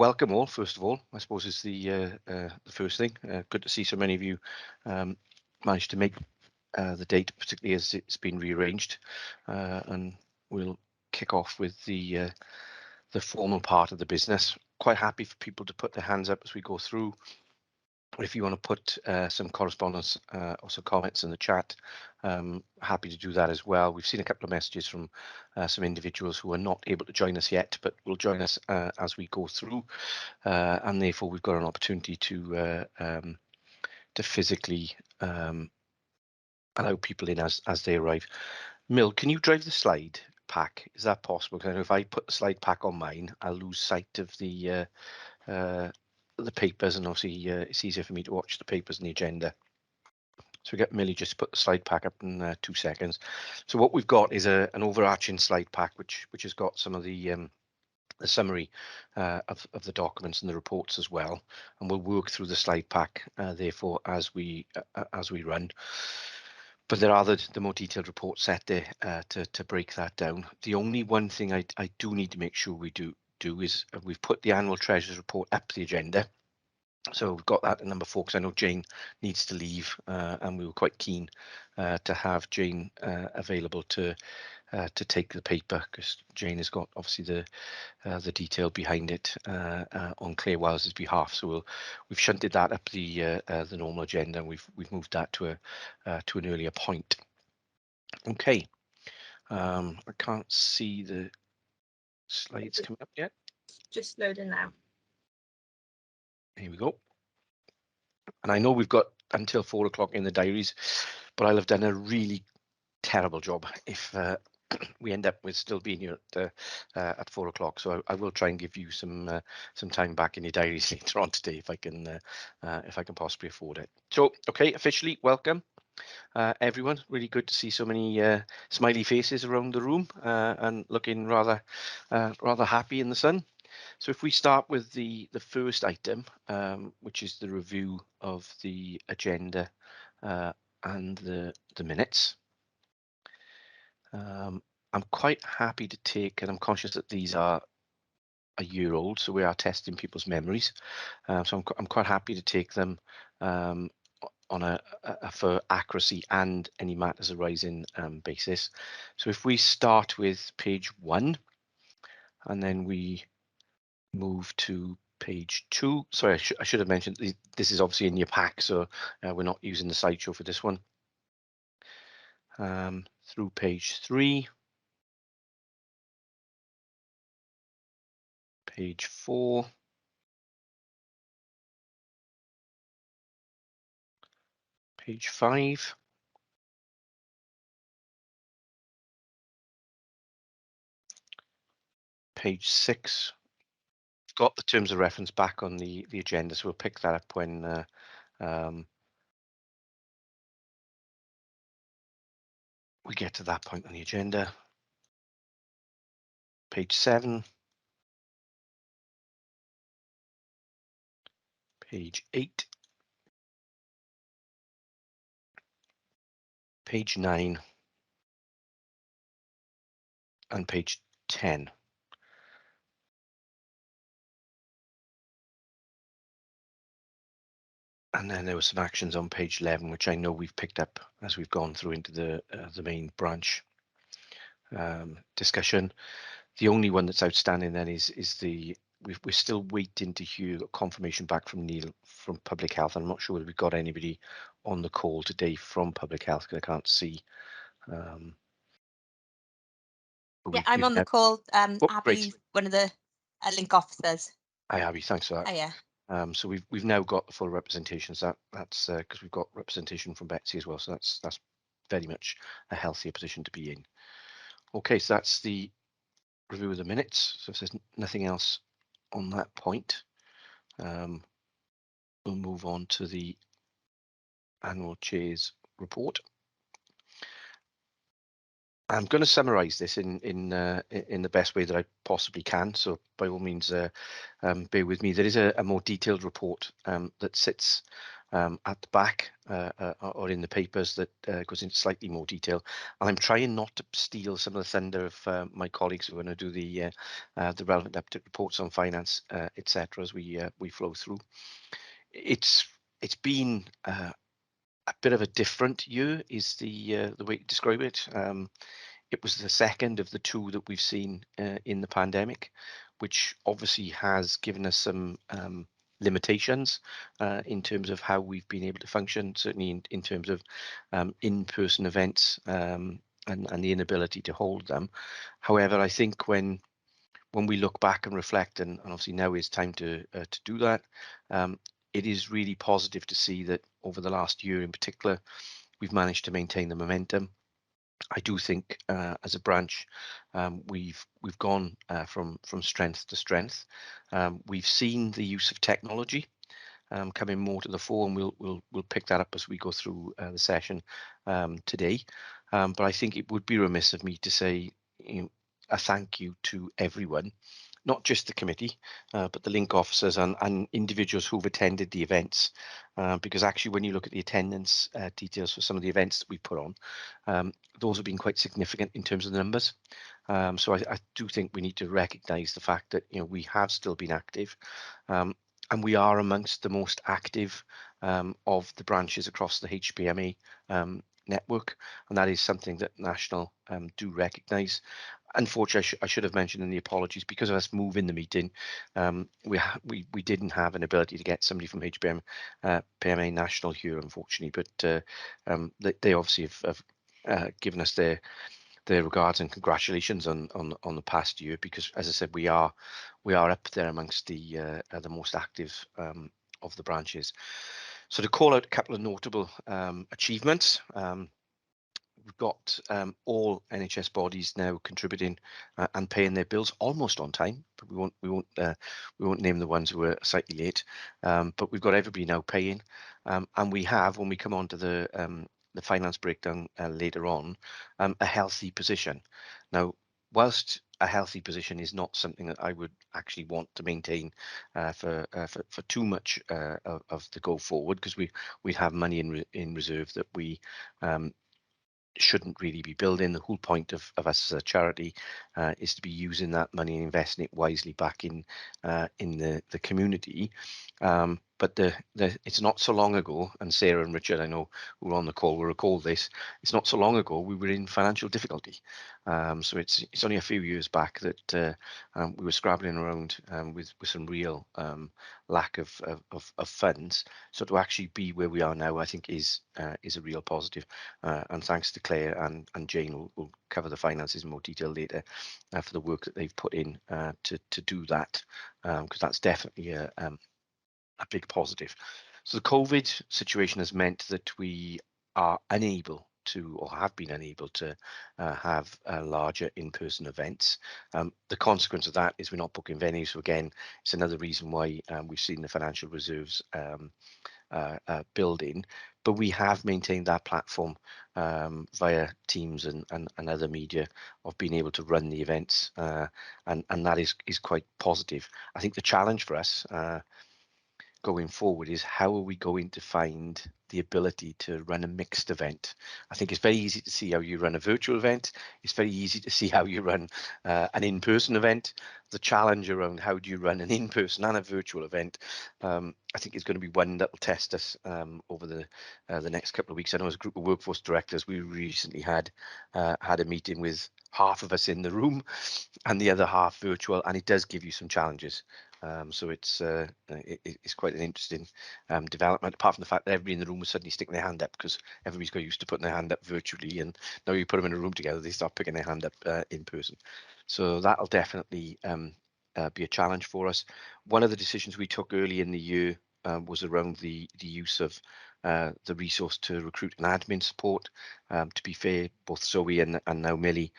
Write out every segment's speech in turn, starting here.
welcome all, first of all, I suppose is the first thing. Good to see so many of you managed to make the date, particularly as it's been rearranged. And we'll kick off with the formal part of the business. Quite happy for people to put their hands up as we go through. If you want to put some correspondence or some comments in the chat, happy to do that as well. We've seen a couple of messages from some individuals who are not able to join us yet, but will join us as we go through, and therefore we've got an opportunity to physically allow people in as they arrive. Mill, can you drive the slide pack? Is that possible? Because I know if I put the slide pack on mine, I'll lose sight of the papers, and obviously it's easier for me to watch the papers and the agenda. So we get Millie just to put the slide pack up in 2 seconds. So what we've got is an overarching slide pack which has got some of the summary of the documents and the reports as well, and we'll work through the slide pack therefore as we run. But there are the more detailed reports set there to break that down. The only one thing I do need to make sure we do is we've put the annual Treasurers report up the agenda. So we've got that at number 4 because I know Jane needs to leave, and we were quite keen to have Jane available to take the paper, because Jane has got obviously the detail behind it on Claire Wells's behalf. So we've shunted that up the normal agenda, and we've moved that to an earlier point. Okay, I can't see the slides coming up yet. Just loading now. Here we go. And I know we've got until 4 o'clock in the diaries, but I'll have done a really terrible job if we end up with still being here at 4 o'clock. So I will try and give you some time back in your diaries later on today if I can possibly afford it. So okay, officially welcome everyone. Really good to see so many smiley faces around the room and looking rather happy in the sun. So if we start with the first item, which is the review of the agenda and the minutes. I'm quite happy to take, and I'm conscious that these are a year old, so we are testing people's memories. So I'm quite happy to take them on a for accuracy and any matters arising basis. So if we start with page 1, and then we move to page 2. Sorry, I should have mentioned this is obviously in your pack, so we're not using the slideshow for this one. Through page 3, page 4, page 5, page 6. Got the terms of reference back on the agenda, so we'll pick that up when we get to that point on the agenda. Page 7, page 8, page 9, and page 10. And then there were some actions on page 11, which I know we've picked up as we've gone through into the main branch discussion. The only one that's outstanding then is we're still waiting to hear confirmation back from Neil from Public Health. I'm not sure whether we've got anybody on the call today from Public Health, because I can't see. Yeah, I'm on the call. Oh, Abby, great. one of the link officers. Hi, Abby. Thanks for that. Oh, yeah. So we've now got the full representations. That's because we've got representation from Betsy as well. So that's very much a healthier position to be in. Okay, so that's the review of the minutes. So if there's nothing else on that point, we'll move on to the annual chair's report. I'm going to summarise this in the best way that I possibly can. So by all means, bear with me. There is a more detailed report that sits at the back or in the papers that goes into slightly more detail. And I'm trying not to steal some of the thunder of my colleagues who are going to do the relevant update reports on finance, etc. as we flow through. It's been a bit of a different year, is the way to describe it. It was the second of the two that we've seen in the pandemic, which obviously has given us some limitations in terms of how we've been able to function, certainly in terms of in-person events and the inability to hold them. However, I think when we look back and reflect, and obviously now is time to do that, it is really positive to see that over the last year in particular, we've managed to maintain the momentum. I do think as a branch, we've gone from strength to strength. We've seen the use of technology coming more to the fore, and we'll pick that up as we go through the session today. But I think it would be remiss of me to say a thank you to everyone, not just the committee, but the link officers and individuals who've attended the events, because actually when you look at the attendance details for some of the events that we put on, those have been quite significant in terms of the numbers. So I do think we need to recognise the fact that we have still been active, and we are amongst the most active of the branches across the HPMA network, and that is something that National do recognise. Unfortunately, I should have mentioned in the apologies, because of us moving the meeting, we didn't have an ability to get somebody from HPMA National here, unfortunately, but they obviously have given us their regards and congratulations on the past year, because as I said, we are up there amongst the most active of the branches. So to call out a couple of notable achievements. We've got all NHS bodies now contributing and paying their bills almost on time, but we won't name the ones who are slightly late. But we've got everybody now paying, and we have, when we come on to the finance breakdown later on, a healthy position. Now, whilst a healthy position is not something that I would actually want to maintain for too much of the go forward, because we have money in reserve that we shouldn't really be building. The whole point of us as a charity is to be using that money and investing it wisely back in the community. But it's not so long ago, and Sarah and Richard, I know, who were on the call will recall this. It's not so long ago we were in financial difficulty. So it's only a few years back that we were scrabbling around with some real lack of funds. So to actually be where we are now, I think is a real positive. And thanks to Claire and Jane, will cover the finances in more detail later for the work that they've put in to do that, because that's definitely a big positive. So the COVID situation has meant that we are unable to, or have been unable to, have larger in-person events. The consequence of that is we're not booking venues. So again, it's another reason why we've seen the financial reserves building, but we have maintained that platform via Teams and other media of being able to run the events, and that is quite positive. I think the challenge for us going forward is how are we going to find the ability to run a mixed event. I think it's very easy to see how you run a virtual event. It's very easy to see how you run an in-person event. The challenge around how do you run an in-person and a virtual event, I think is going to be one that will test us over the next couple of weeks. I know as a group of workforce directors, we recently had a meeting with half of us in the room and the other half virtual, and it does give you some challenges. So it's quite an interesting development, apart from the fact that everybody in the room was suddenly sticking their hand up, because everybody's got used to putting their hand up virtually, and now you put them in a room together, they start picking their hand up in person. So that'll definitely be a challenge for us. One of the decisions we took early in the year was around the use of the resource to recruit and admin support. To be fair, both Zoe and now Millie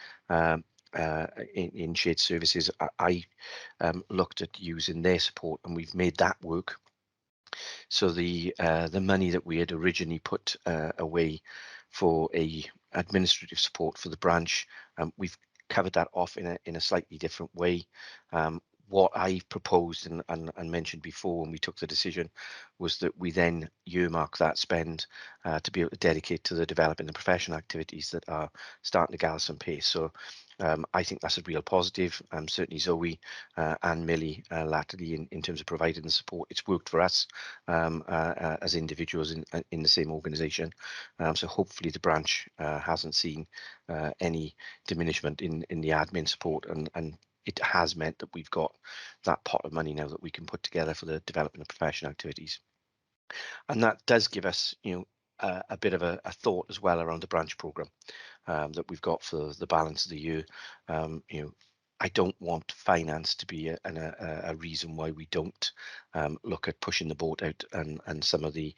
in shared services, I looked at using their support, and we've made that work. So the money that we had originally put away for a administrative support for the branch, we've covered that off in a slightly different way. what I proposed and mentioned before when we took the decision was that we then earmark that spend to be able to dedicate to the developing the professional activities that are starting to gather some pace. So I think that's a real positive. Certainly Zoe and Millie latterly in terms of providing the support, it's worked for us as individuals in the same organisation. So hopefully the branch hasn't seen any diminishment in the admin support, and it has meant that we've got that pot of money now that we can put together for the development of professional activities. And that does give us, a bit of a thought as well around the branch programme that we've got for the balance of the year. I don't want finance to be a reason why we don't look at pushing the boat out and some of the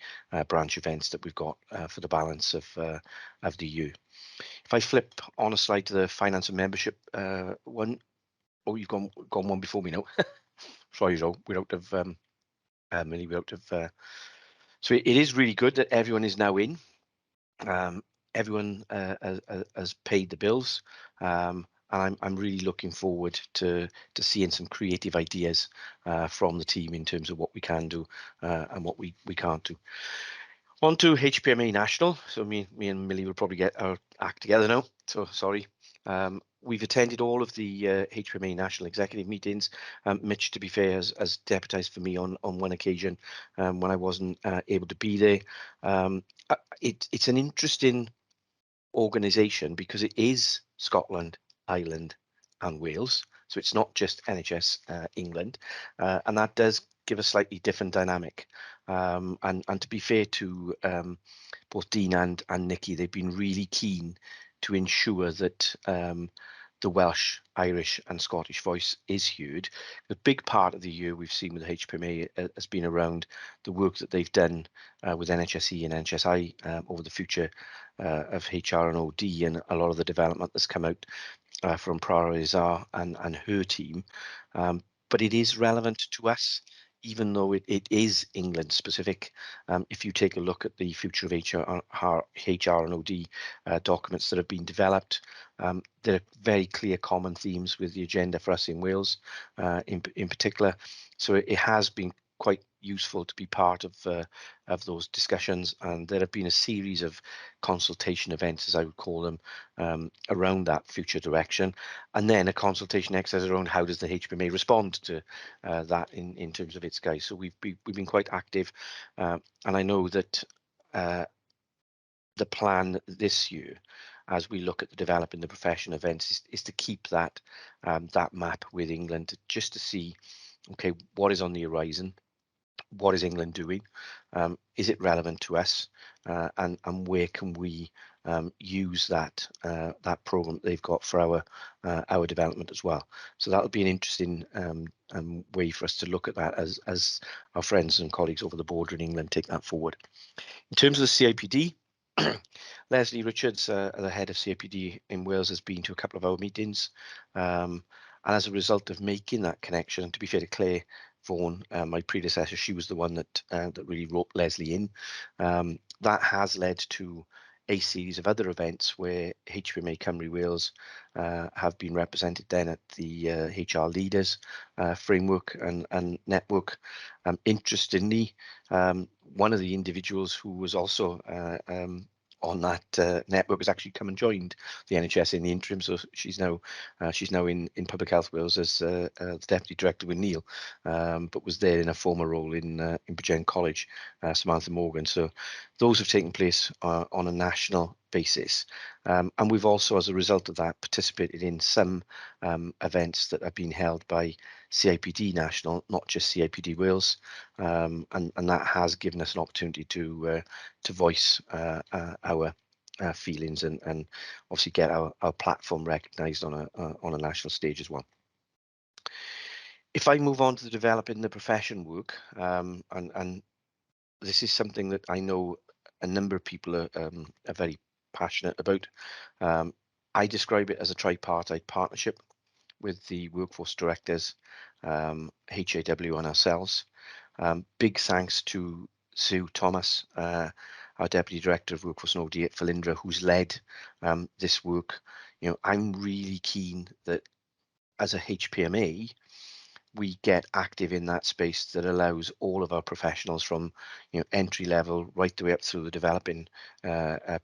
branch events that we've got for the balance of the year. If I flip on a slide to the finance and membership one, oh, you've gone one before me now. Sorry, Joe. We're out of Millie. We're out of. So it is really good that everyone is now in. Everyone has paid the bills, and I'm really looking forward to seeing some creative ideas from the team in terms of what we can do and what we can't do. On to HPMA National. So me and Millie will probably get our act together now. So sorry. We've attended all of the HPMA National Executive meetings. Mitch, to be fair, has deputised for me on one occasion when I wasn't able to be there. It's an interesting organisation because it is Scotland, Ireland and Wales. So it's not just NHS England, and that does give a slightly different dynamic. And to be fair to both Dean and Nikki, they've been really keen to ensure that the Welsh, Irish and Scottish voice is heard. The big part of the year we've seen with the HPMA has been around the work that they've done with NHSE and NHSI over the future of HR and OD, and a lot of the development that's come out from Prara Izar and her team. But it is relevant to us, even though it is England specific. If you take a look at the future of HR and OD documents that have been developed, there are very clear common themes with the agenda for us in Wales in particular. So it has been quite useful to be part of those discussions, and there have been a series of consultation events, as I would call them, around that future direction, and then a consultation exercise around how does the HPMA respond to that in terms of its guys. So we've been quite active, and I know that the plan this year, as we look at the developing the profession events, is to keep that that map with England, just to see, okay, what is on the horizon. What is England doing? Is it relevant to us? And where can we use that that program they've got for our development as well? So that'll be an interesting way for us to look at that as our friends and colleagues over the border in England take that forward. In terms of the CIPD, Leslie Richards, the head of CIPD in Wales, has been to a couple of our meetings. And as a result of making that connection, and to be fair to Claire Vaughan, my predecessor, she was the one that really roped Leslie in. That has led to a series of other events where HPMA Cymru Wales have been represented then at the HR Leaders framework and network. Interestingly, one of the individuals who was also on that network has actually come and joined the NHS in the interim, so she's now in Public Health Wales as the Deputy Director with Neil, but was there in a former role in Bridgend College, Samantha Morgan. So those have taken place on a national basis, and we've also, as a result of that, participated in some events that have been held by CIPD National, not just CIPD Wales, and that has given us an opportunity to voice our feelings and obviously get our platform recognised on a national stage as well. If I move on to the developing the profession work, and this is something that I know a number of people are very passionate about. I describe it as a tripartite partnership with the workforce directors, HAW and ourselves. Big thanks to Sue Thomas, our Deputy Director of Workforce and OD at Felindra, who's led this work. I'm really keen that as a HPMA, we get active in that space that allows all of our professionals from entry level right the way up through the developing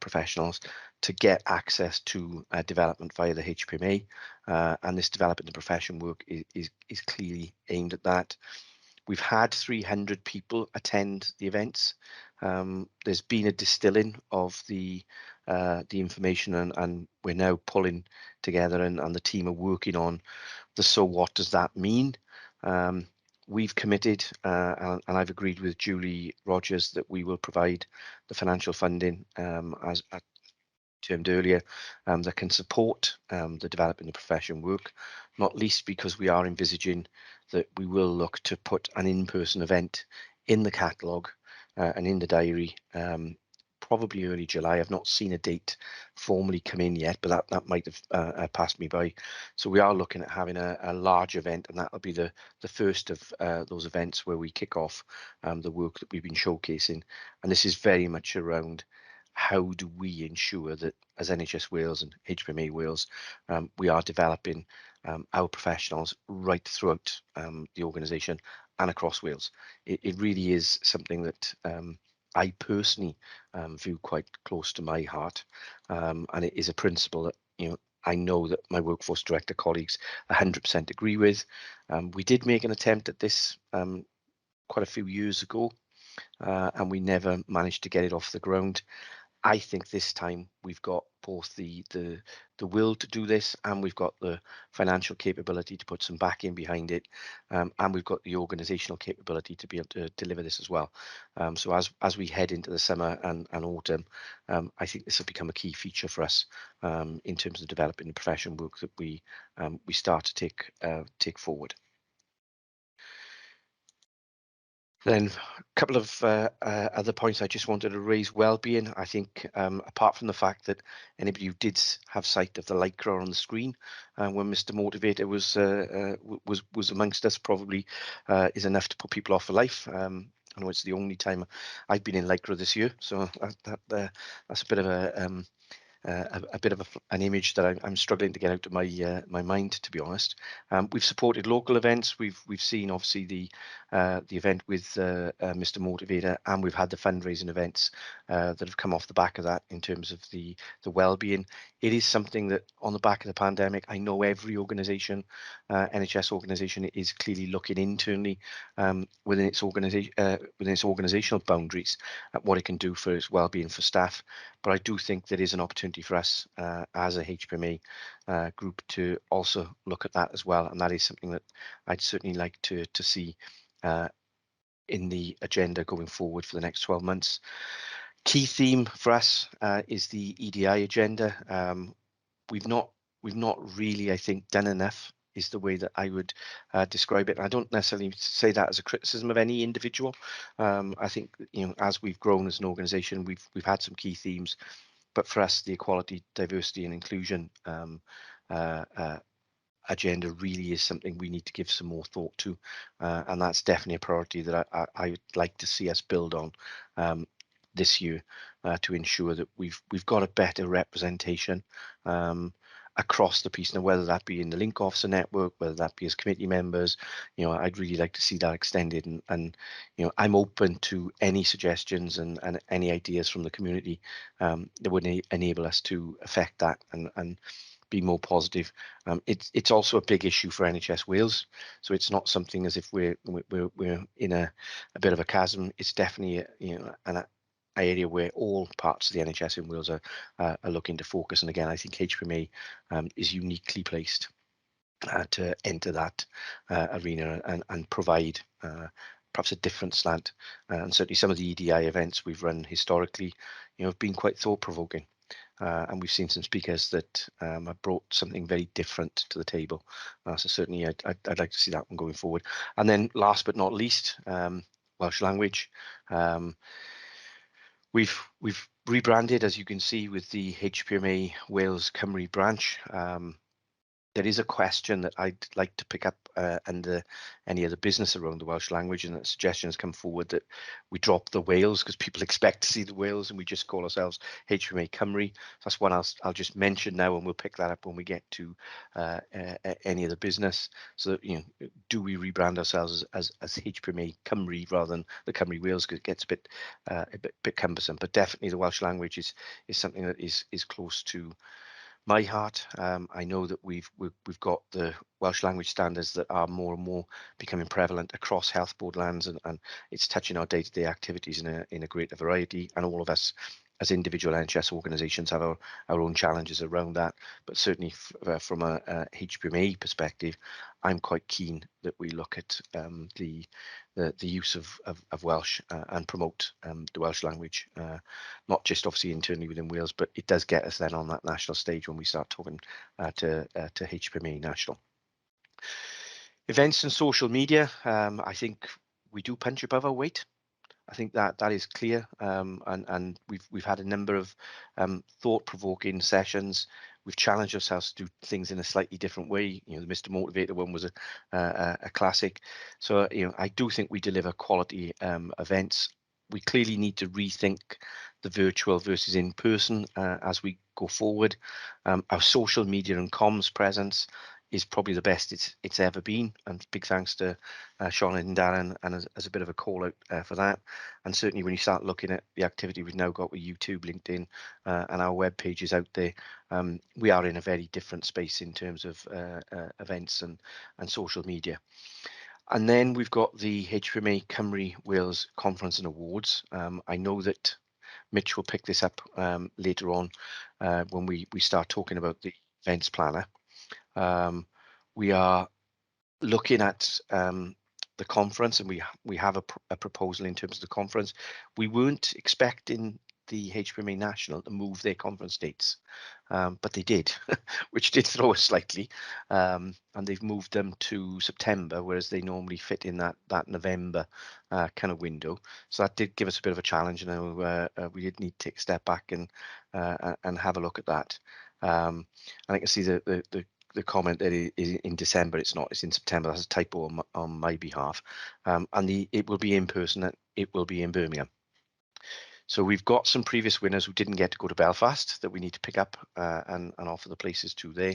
professionals to get access to development via the HPMA, and this developing the profession work is clearly aimed at that. We've had 300 people attend the events. There's been a distilling of the information, and we're now pulling together, and the team are working on the so what does that mean. We've committed, and I've agreed with Julie Rogers that we will provide the financial funding as termed earlier, that can support the developing the profession work, not least because we are envisaging that we will look to put an in-person event in the catalogue and in the diary, probably early July. I've not seen a date formally come in yet, but that might have passed me by. So we are looking at having a large event, and that will be the first of those events where we kick off the work that we've been showcasing. And this is very much around how do we ensure that as NHS Wales and HPMA Wales, we are developing our professionals right throughout the organisation and across Wales. It really is something that I personally view quite close to my heart, and it is a principle that I know that my workforce director colleagues 100% agree with. We did make an attempt at this quite a few years ago, and we never managed to get it off the ground. I think this time we've got both the will to do this, and we've got the financial capability to put some backing behind it, and we've got the organisational capability to be able to deliver this as well. So as we head into the summer and autumn, I think this will become a key feature for us in terms of developing the profession work that we start to take forward. Then a couple of other points I just wanted to raise. Wellbeing, I think, apart from the fact that anybody who did have sight of the lycra on the screen when Mr. Motivator was amongst us, probably is enough to put people off for life. I know it's the only time I've been in lycra this year, so that's a bit of an image that I'm struggling to get out of my mind, to be honest. We've supported local events. We've seen obviously the event with Mr. Motivator, and we've had the fundraising events that have come off the back of that in terms of the well-being. It is something that on the back of the pandemic, I know every organisation, NHS organisation, is clearly looking internally within its organisational boundaries at what it can do for its well-being for staff. But I do think there is an opportunity for us as a HPMA group to also look at that as well, and that is something that I'd certainly like to see in the agenda going forward for the next 12 months. Key theme for us is the EDI agenda. We've not really, I think, done enough, is the way that I would describe it. And I don't necessarily say that as a criticism of any individual. I think as we've grown as an organisation, we've had some key themes, but for us, the equality, diversity, and inclusion agenda really is something we need to give some more thought to, and that's definitely a priority that I would like to see us build on this year to ensure that we've got a better representation across the piece. Now, whether that be in the link officer network, whether that be as committee members, I'd really like to see that extended, and I'm open to any suggestions and any ideas from the community that would enable us to affect that and be more positive. It's also a big issue for NHS Wales, so it's not something as if we're in a bit of a chasm. It's definitely an area where all parts of the NHS in Wales are looking to focus. And again, I think HPMA is uniquely placed to enter that arena and provide perhaps a different slant. And certainly some of the EDI events we've run historically, have been quite thought-provoking. And we've seen some speakers that have brought something very different to the table. So certainly I'd like to see that one going forward. And then last but not least, Welsh language. We've rebranded, as you can see, with the HPMA Wales Cymru branch. there is a question that I'd like to pick up under any other business around the Welsh language, and that suggestions come forward that we drop the Wales because people expect to see the Wales, and we just call ourselves HPMA Cymru. That's one I'll just mention now, and we'll pick that up when we get to any other business. So that, do we rebrand ourselves as HPMA Cymru rather than the Cymru Wales, because it gets a bit cumbersome. But definitely the Welsh language is something that is close to my heart. I know that we've got the Welsh language standards that are more and more becoming prevalent across health board lands, and it's touching our day-to-day activities in a greater variety. And all of us as individual NHS organisations have our own challenges around that. But certainly from a HPMA perspective, I'm quite keen that we look at the use of Welsh and promote the Welsh language, not just obviously internally within Wales, but it does get us then on that national stage when we start talking to HPMA National. Events and social media, I think we do punch above our weight. I think that is clear, and we've had a number of thought-provoking sessions. We've challenged ourselves to do things in a slightly different way. The Mr. Motivator one was a classic. So I do think we deliver quality events. We clearly need to rethink the virtual versus in person as we go forward. Our social media and comms presence is probably the best it's ever been, and big thanks to Sean and Darren, and as a bit of a call out for that. And certainly when you start looking at the activity we've now got with YouTube, LinkedIn, and our web pages out there, we are in a very different space in terms of events and social media. And then we've got the HPMA Cymru Wales Conference and Awards. I know that Mitch will pick this up later on when we start talking about the events planner. We are looking at the conference, and we have a proposal in terms of the conference. We weren't expecting the HPMA National to move their conference dates, but they did, which did throw us slightly, and they've moved them to September, whereas they normally fit in that November kind of window. So that did give us a bit of a challenge, and we did need to take a step back and have a look at that. And I can see the comment that it is in December. It's not. It's in September. That's a typo on my behalf. And it will be in person. And it will be in Birmingham. So we've got some previous winners who didn't get to go to Belfast that we need to pick up and offer the places to there.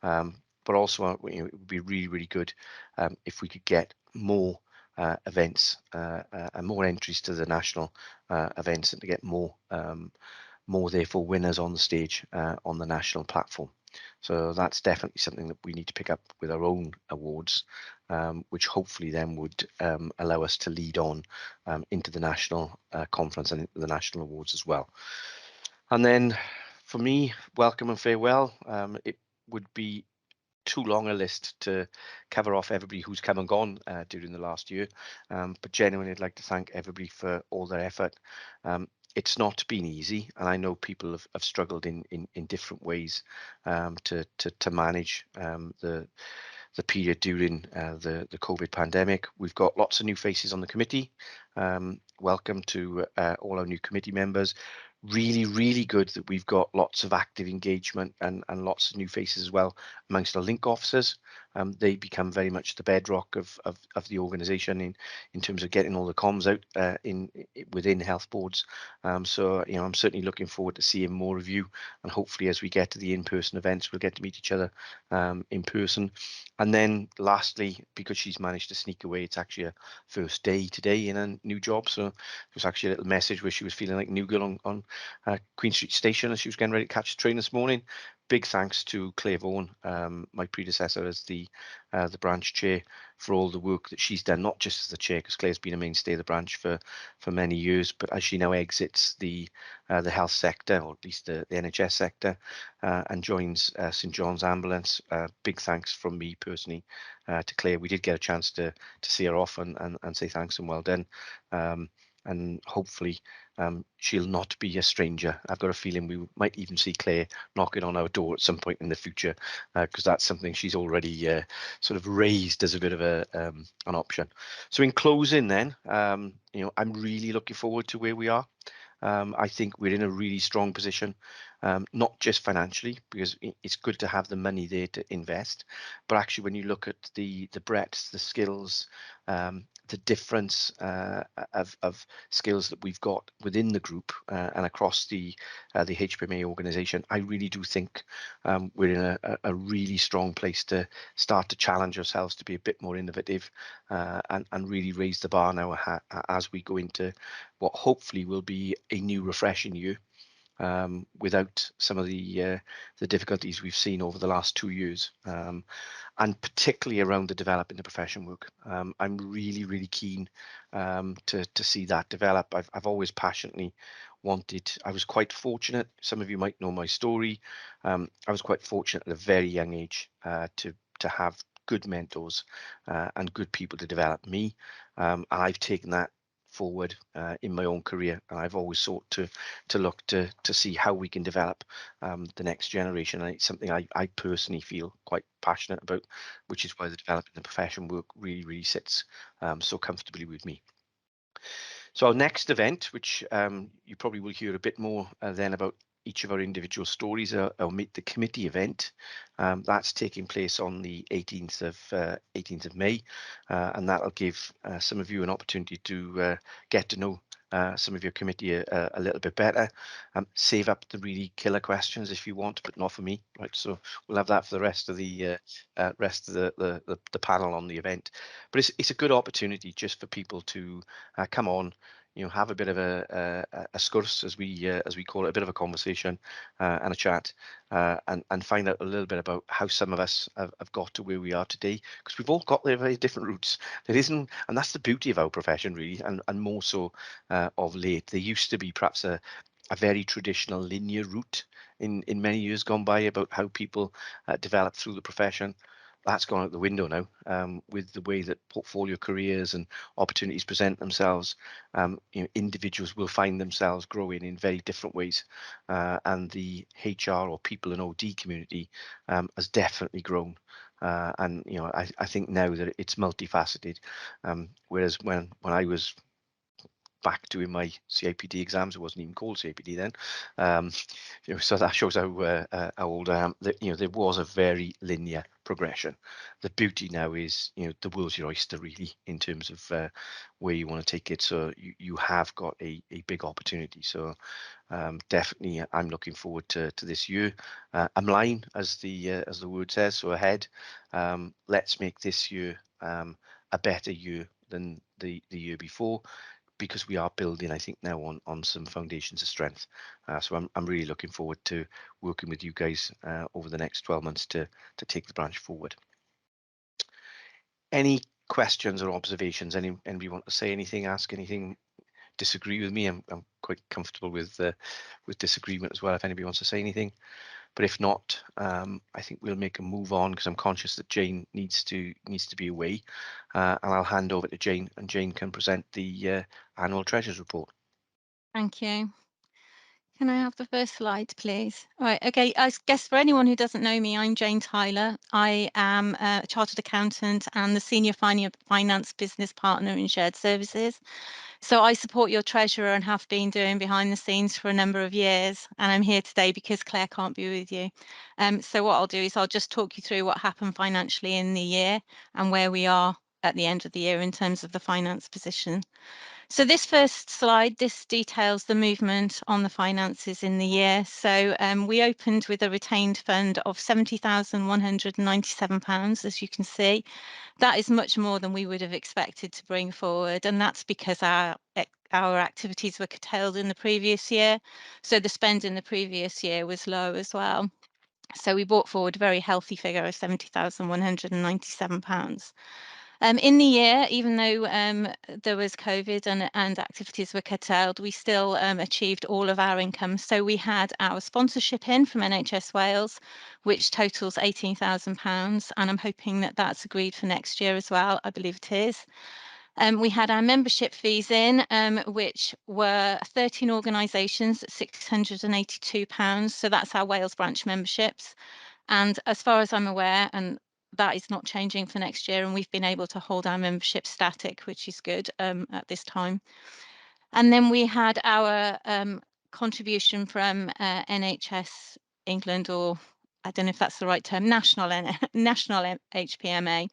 But also, it would be really, really good if we could get more events and more entries to the national events, and to get more therefore winners on the stage on the national platform. So that's definitely something that we need to pick up with our own awards, which hopefully then would allow us to lead on into the national conference and into the national awards as well. And then for me, welcome and farewell. It would be too long a list to cover off everybody who's come and gone during the last year, but genuinely I'd like to thank everybody for all their effort. It's not been easy, and I know people have struggled in different ways to manage the period during the COVID pandemic. We've got lots of new faces on the committee. Welcome to all our new committee members. Really, really good that we've got lots of active engagement and lots of new faces as well amongst our link officers. They become very much the bedrock of the organisation in terms of getting all the comms out within health boards. So I'm certainly looking forward to seeing more of you, and hopefully as we get to the in-person events, we'll get to meet each other in person. And then lastly, because she's managed to sneak away, it's actually a first day today in a new job. So there was actually a little message where she was feeling like new girl on Queen Street Station as she was getting ready to catch the train this morning. Big thanks to Claire Vaughan, my predecessor as the branch chair, for all the work that she's done, not just as the chair, because Claire's been a mainstay of the branch for many years, but as she now exits the health sector, or at least the NHS sector, and joins St John's Ambulance. Big thanks from me personally to Claire. We did get a chance to see her off and say thanks and well done. And hopefully she'll not be a stranger. I've got a feeling we might even see Claire knocking on our door at some point in the future, because that's something she's already sort of raised as a bit of an option. So in closing then, I'm really looking forward to where we are. I think we're in a really strong position, not just financially, because it's good to have the money there to invest, but actually when you look at the breadth, the skills, the difference of skills that we've got within the group and across the HPMA organisation, I really do think we're in a really strong place to start to challenge ourselves to be a bit more innovative and really raise the bar now as we go into what hopefully will be a new refreshing year, without some of the difficulties we've seen over the last 2 years, and particularly around the developing the profession work. I'm really keen to see that develop. I've always passionately wanted. I was quite fortunate. Some of you might know my story. I was quite fortunate at a very young age to have good mentors and good people to develop me. And I've taken that forward in my own career, and I've always sought to look to see how we can develop the next generation, and it's something I personally feel quite passionate about, which is why the developing the profession work really sits so comfortably with me. So our next event, which you probably will hear a bit more then about each of our individual stories, our Meet the Committee event. That's taking place on the 18th of May, and that'll give some of you an opportunity to get to know some of your committee a little bit better. Save up the really killer questions if you want, but not for me, right? So we'll have that for the rest of the the panel on the event. But it's a good opportunity just for people to come on, have a bit of a scurs, as we call it, a bit of a conversation and a chat, and find out a little bit about how some of us have got to where we are today, because we've all got their very different routes. There isn't, and that's the beauty of our profession, really, and more so of late. There used to be perhaps a very traditional linear route in many years gone by about how people develop through the profession. That's gone out the window now, with the way that portfolio careers and opportunities present themselves. Individuals will find themselves growing in very different ways, and the HR or people in OD community has definitely grown. And I think now that it's multifaceted, whereas when I was back doing my CIPD exams, it wasn't even called CIPD then. So that shows how old I am. There was a very linear progression. The beauty now is, the world's your oyster, really, in terms of where you want to take it. So you have got a big opportunity. So definitely, I'm looking forward to this year. I'm line, as the word says, so ahead. Let's make this year a better year than the year before, because we are building, I think, now on some foundations of strength. So I'm really looking forward to working with you guys over the next 12 months to take the branch forward. Any questions or observations? Anybody want to say anything, ask anything, disagree with me? I'm quite comfortable with disagreement as well, if anybody wants to say anything. But if not, I think we'll make a move on, because I'm conscious that Jane needs to be away, and I'll hand over to Jane, and Jane can present the annual Treasurers Report. Thank you. Can I have the first slide, please? All right, okay, I guess for anyone who doesn't know me, I'm Jane Tyler. I am a chartered accountant and the senior finance business partner in shared services. So I support your treasurer and have been doing behind the scenes for a number of years. And I'm here today because Claire can't be with you. So what I'll do is I'll just talk you through what happened financially in the year and where we are at the end of the year in terms of the finance position. So this first slide, this details the movement on the finances in the year. So we opened with a retained fund of £70,197, as you can see. That is much more than we would have expected to bring forward, and that's because our activities were curtailed in the previous year. So the spend in the previous year was low as well. So we brought forward a very healthy figure of £70,197. In the year, even though there was COVID and activities were curtailed, we still achieved all of our income. So we had our sponsorship in from NHS Wales, which totals £18,000, and I'm hoping that that's agreed for next year as well. I believe it is. We had our membership fees in, which were 13 organisations at £682. So that's our Wales branch memberships. And as far as I'm aware, and that is not changing for next year, and we've been able to hold our membership static, which is good at this time. And then we had our contribution from NHS England, or I don't know if that's the right term, national HPMA.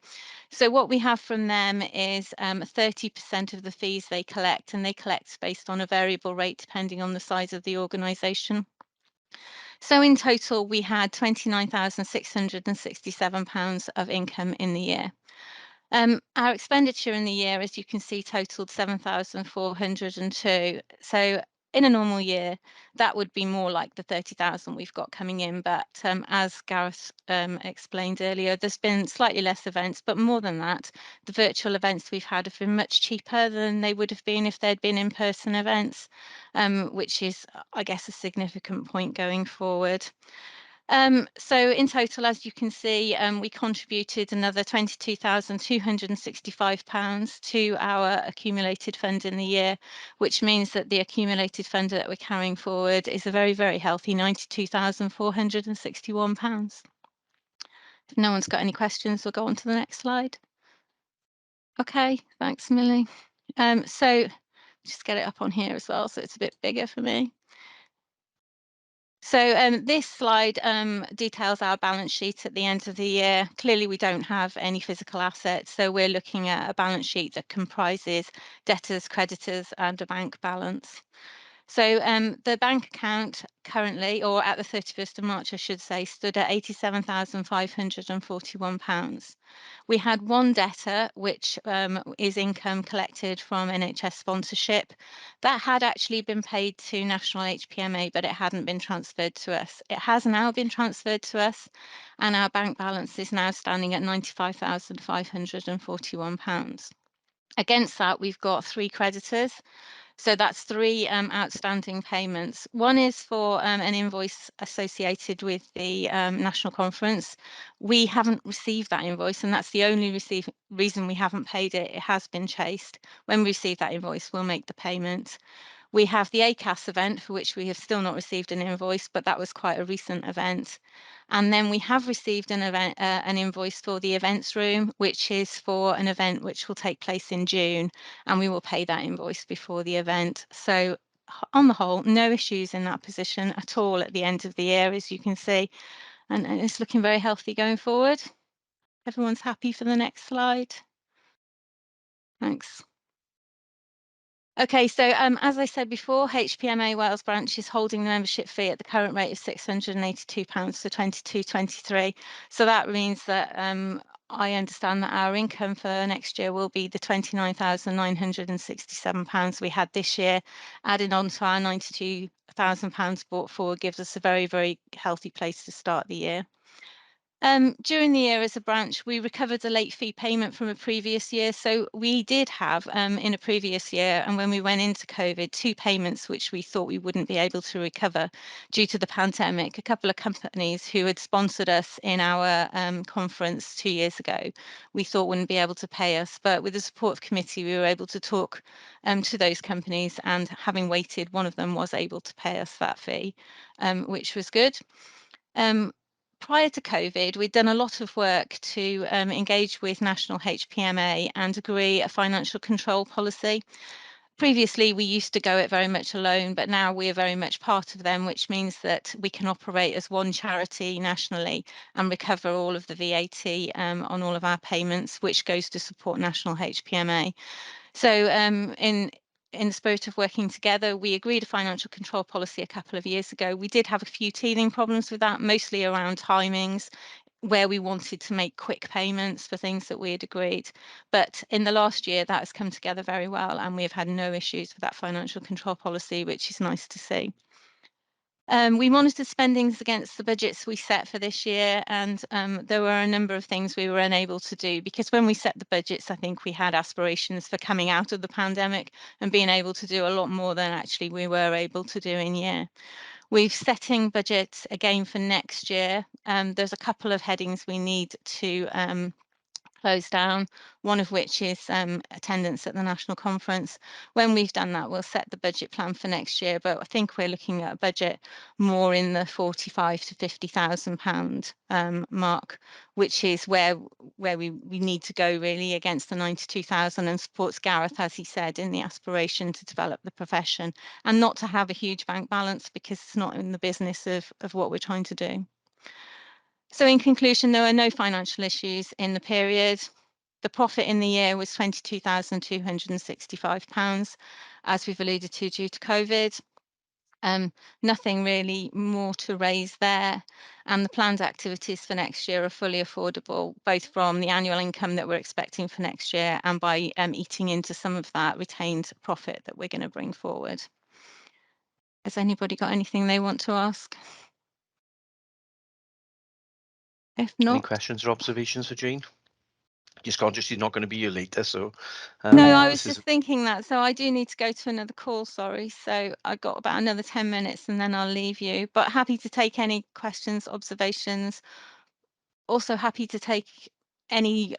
So what we have from them is 30% of the fees they collect, and they collect based on a variable rate depending on the size of the organisation. So in total, we had £29,667 of income in the year. Our expenditure in the year, as you can see, totaled 7,402. So in a normal year, that would be more like the 30,000 we've got coming in. But as Gareth explained earlier, there's been slightly less events, but more than that, the virtual events we've had have been much cheaper than they would have been if they'd been in-person events, which is, I guess, a significant point going forward. So in total, as you can see, we contributed another £22,265 to our accumulated fund in the year, which means that the accumulated fund that we're carrying forward is a very, very healthy £92,461. If no one's got any questions, we'll go on to the next slide. Okay, thanks, Millie. So just get it up on here as well, so it's a bit bigger for me. So this slide details our balance sheet at the end of the year. Clearly, we don't have any physical assets, so we're looking at a balance sheet that comprises debtors, creditors, and a bank balance. So the bank account currently, or at the 31st of March, I should say, stood at £87,541. We had one debtor, which is income collected from NHS sponsorship. That had actually been paid to National HPMA, but it hadn't been transferred to us. It has now been transferred to us, and our bank balance is now standing at £95,541. Against that, we've got 3 creditors. So that's 3 outstanding payments. One is for an invoice associated with the national conference. We haven't received that invoice, and that's the only reason we haven't paid it. It has been chased. When we receive that invoice, we'll make the payment. We have the ACAS event, for which we have still not received an invoice, but that was quite a recent event. And then we have received an invoice for the events room, which is for an event which will take place in June, and we will pay that invoice before the event. So on the whole, no issues in that position at all at the end of the year, as you can see, and it's looking very healthy going forward. Everyone's happy for the next slide. Thanks. Okay, so as I said before, HPMA Wales branch is holding the membership fee at the current rate of £682 for 22-23. So that means that I understand that our income for next year will be the £29,967 we had this year, added on to our £92,000 brought forward, gives us a very, very healthy place to start the year. During the year as a branch, we recovered a late fee payment from a previous year. So we did have in a previous year, and when we went into COVID, 2 payments which we thought we wouldn't be able to recover due to the pandemic. A couple of companies who had sponsored us in our conference 2 years ago, we thought wouldn't be able to pay us. But with the support of committee, we were able to talk to those companies, and having waited, one of them was able to pay us that fee, which was good. Prior to COVID, we'd done a lot of work to engage with National HPMA and agree a financial control policy. Previously, we used to go it very much alone, but now we are very much part of them, which means that we can operate as one charity nationally and recover all of the VAT on all of our payments, which goes to support National HPMA. So in the spirit of working together, we agreed a financial control policy a couple of years ago. We did have a few teething problems with that, mostly around timings, where we wanted to make quick payments for things that we had agreed. But in the last year, that has come together very well, and we've had no issues with that financial control policy, which is nice to see. We monitored spendings against the budgets we set for this year, and there were a number of things we were unable to do, because when we set the budgets, I think we had aspirations for coming out of the pandemic and being able to do a lot more than actually we were able to do in year. We're setting budgets again for next year. There's a couple of headings we need to closed down, one of which is attendance at the national conference. When we've done that, we'll set the budget plan for next year, but I think we're looking at a budget more in the 45 to 50,000 pound mark, which is where we need to go really against the 92,000, and supports Gareth, as he said, in the aspiration to develop the profession and not to have a huge bank balance, because it's not in the business of what we're trying to do. So in conclusion, there were no financial issues in the period. The profit in the year was £22,265, as we've alluded to, due to COVID. Nothing really more to raise there. And the planned activities for next year are fully affordable, both from the annual income that we're expecting for next year and by eating into some of that retained profit that we're going to bring forward. Has anybody got anything they want to ask? If not, Any questions or observations for Jane? Just conscious she's not going to be here later, so no, I was just thinking that. So I do need to go to another call, sorry. So I've got about another 10 minutes and then I'll leave you. But happy to take any questions, observations. Also happy to take any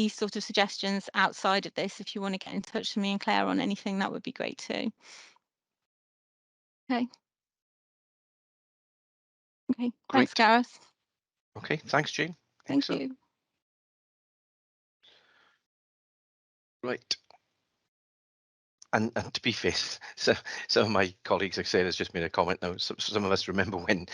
sort of suggestions outside of this. If you want to get in touch with me and Claire on anything, that would be great too. Okay. Okay. Great. Thanks, Gareth. Okay, thanks, Jane. Thank you. Right. And to be fair, so some of my colleagues, like I said, has just made a comment now. Some of us remember when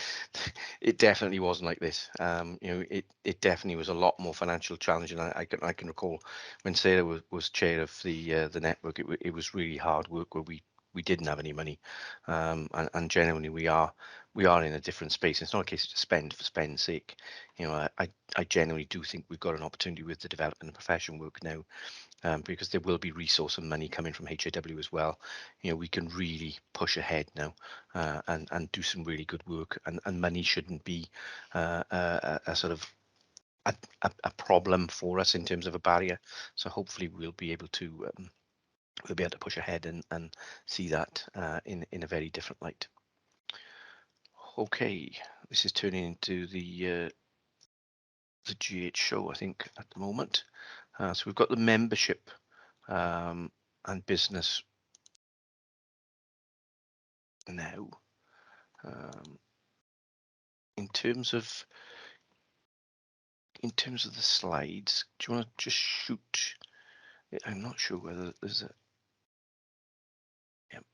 it definitely wasn't like this. You know, it definitely was a lot more financial challenging. I can recall when Sarah was chair of the network. It was really hard work where we didn't have any money, and genuinely we are in a different space. It's not a case of spend for spend's sake. You know, I genuinely do think we've got an opportunity with the development and profession work now. Because there will be resource and money coming from HAW as well. You know, we can really push ahead now and do some really good work, and money shouldn't be a sort of a problem for us in terms of a barrier. So hopefully we'll be able to push ahead and see that in a very different light. Okay, this is turning into the GH show, I think, at the moment. So we've got the membership and business now. In terms of the slides, do you want to just shoot? I'm not sure whether there's a. Yep.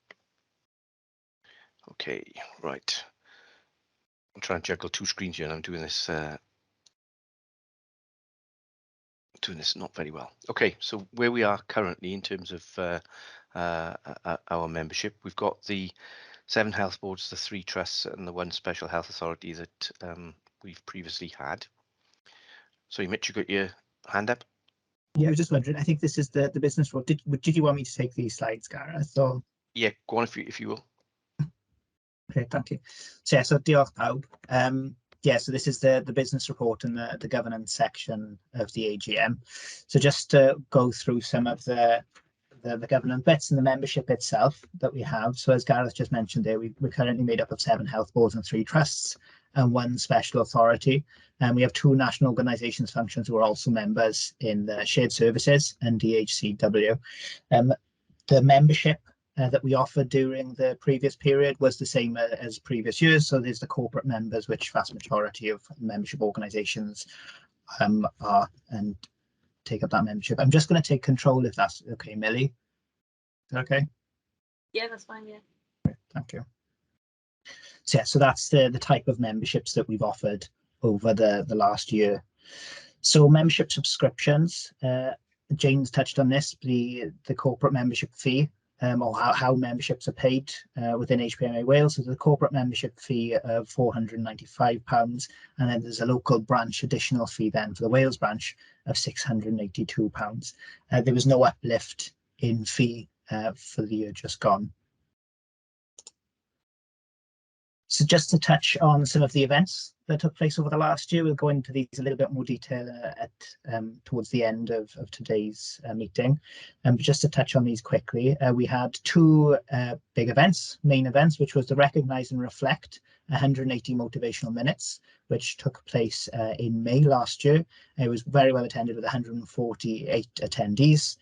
Okay, right. I'm trying to juggle two screens here, and I'm doing this not very well. Okay, so where we are currently in terms of our membership, we've got the 7 health boards, the 3 trusts, and the 1 special health authority that we've previously had. So, Mitch, you got your hand up? Yeah, I was just wondering. I think this is the business role. Did you want me to take these slides, Gareth? So yeah, go on if you will. Okay, thank you. So yeah, so diolch pawb. Yeah, so this is the business report and the governance section of the AGM. So just to go through some of the governance bits and the membership itself that we have. So as Gareth just mentioned there, we're currently made up of 7 health boards and 3 trusts and 1 special authority. And we have 2 national organisations functions who are also members in the shared services and DHCW. The membership that we offered during the previous period was the same as previous years. So there's the corporate members, which vast majority of membership organisations are and take up that membership. I'm just going to take control if that's okay, Millie. Is that okay? Yeah, that's fine. Yeah. Great, thank you. So yeah, so that's the type of memberships that we've offered over the last year. So membership subscriptions, Jane's touched on this, the corporate membership fee, or how memberships are paid within HPMA Wales. So the corporate membership fee of £495, and then there's a local branch additional fee then for the Wales branch of £682. There was no uplift in fee for the year just gone. So just to touch on some of the events that took place over the last year, we'll go into these a little bit more detail towards the end of today's meeting. But just to touch on these quickly, we had two big events, main events, which was the Recognise and Reflect 180 motivational minutes, which took place in May last year. It was very well attended with 148 attendees.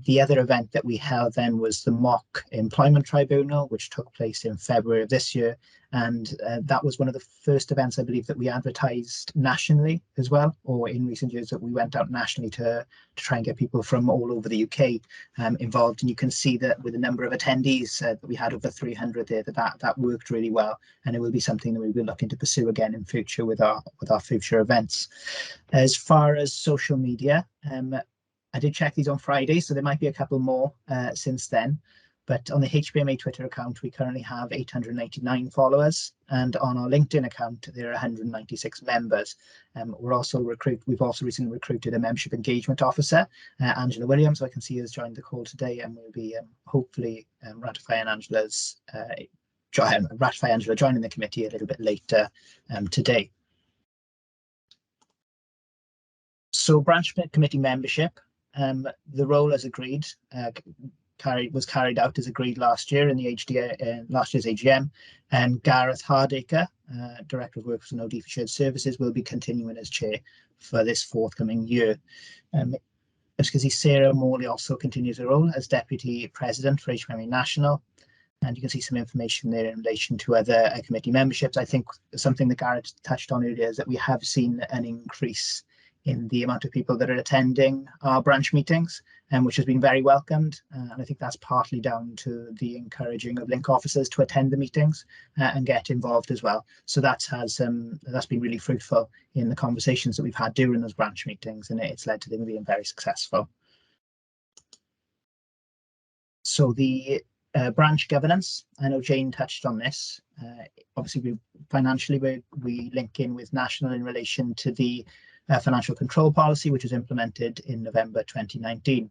The other event that we held then was the Mock Employment Tribunal, which took place in February of this year. And that was one of the first events, I believe, that we advertised nationally as well, or in recent years that we went out nationally to try and get people from all over the UK involved. And you can see that with the number of attendees that we had over 300 there, that worked really well. And it will be something that we'll be looking to pursue again in future with our future events. As far as social media, I did check these on Friday, so there might be a couple more since then. But on the HPMA Twitter account, we currently have 899 followers, and on our LinkedIn account, there are 196 members. We've also recently recruited a membership engagement officer, Angela Williams, who I can see has joined the call today, and we'll be hopefully ratify Angela joining the committee a little bit later today. So branch committee membership, the role as agreed was carried out as agreed last year in the last year's AGM, and Gareth Hardacre, Director of Workforce and OD for Shared Services, will be continuing as chair for this forthcoming year. As you can see, Sarah Morley also continues her role as Deputy President for HPMA National, and you can see some information there in relation to other committee memberships. I think something that Gareth touched on earlier is that we have seen an increase in the amount of people that are attending our branch meetings, which has been very welcomed. And I think that's partly down to the encouraging of link officers to attend the meetings and get involved as well. So that's been really fruitful in the conversations that we've had during those branch meetings, and it's led to them being very successful. So the branch governance, I know Jane touched on this. Obviously, financially, we link in with National in relation to the financial control policy, which was implemented in November 2019.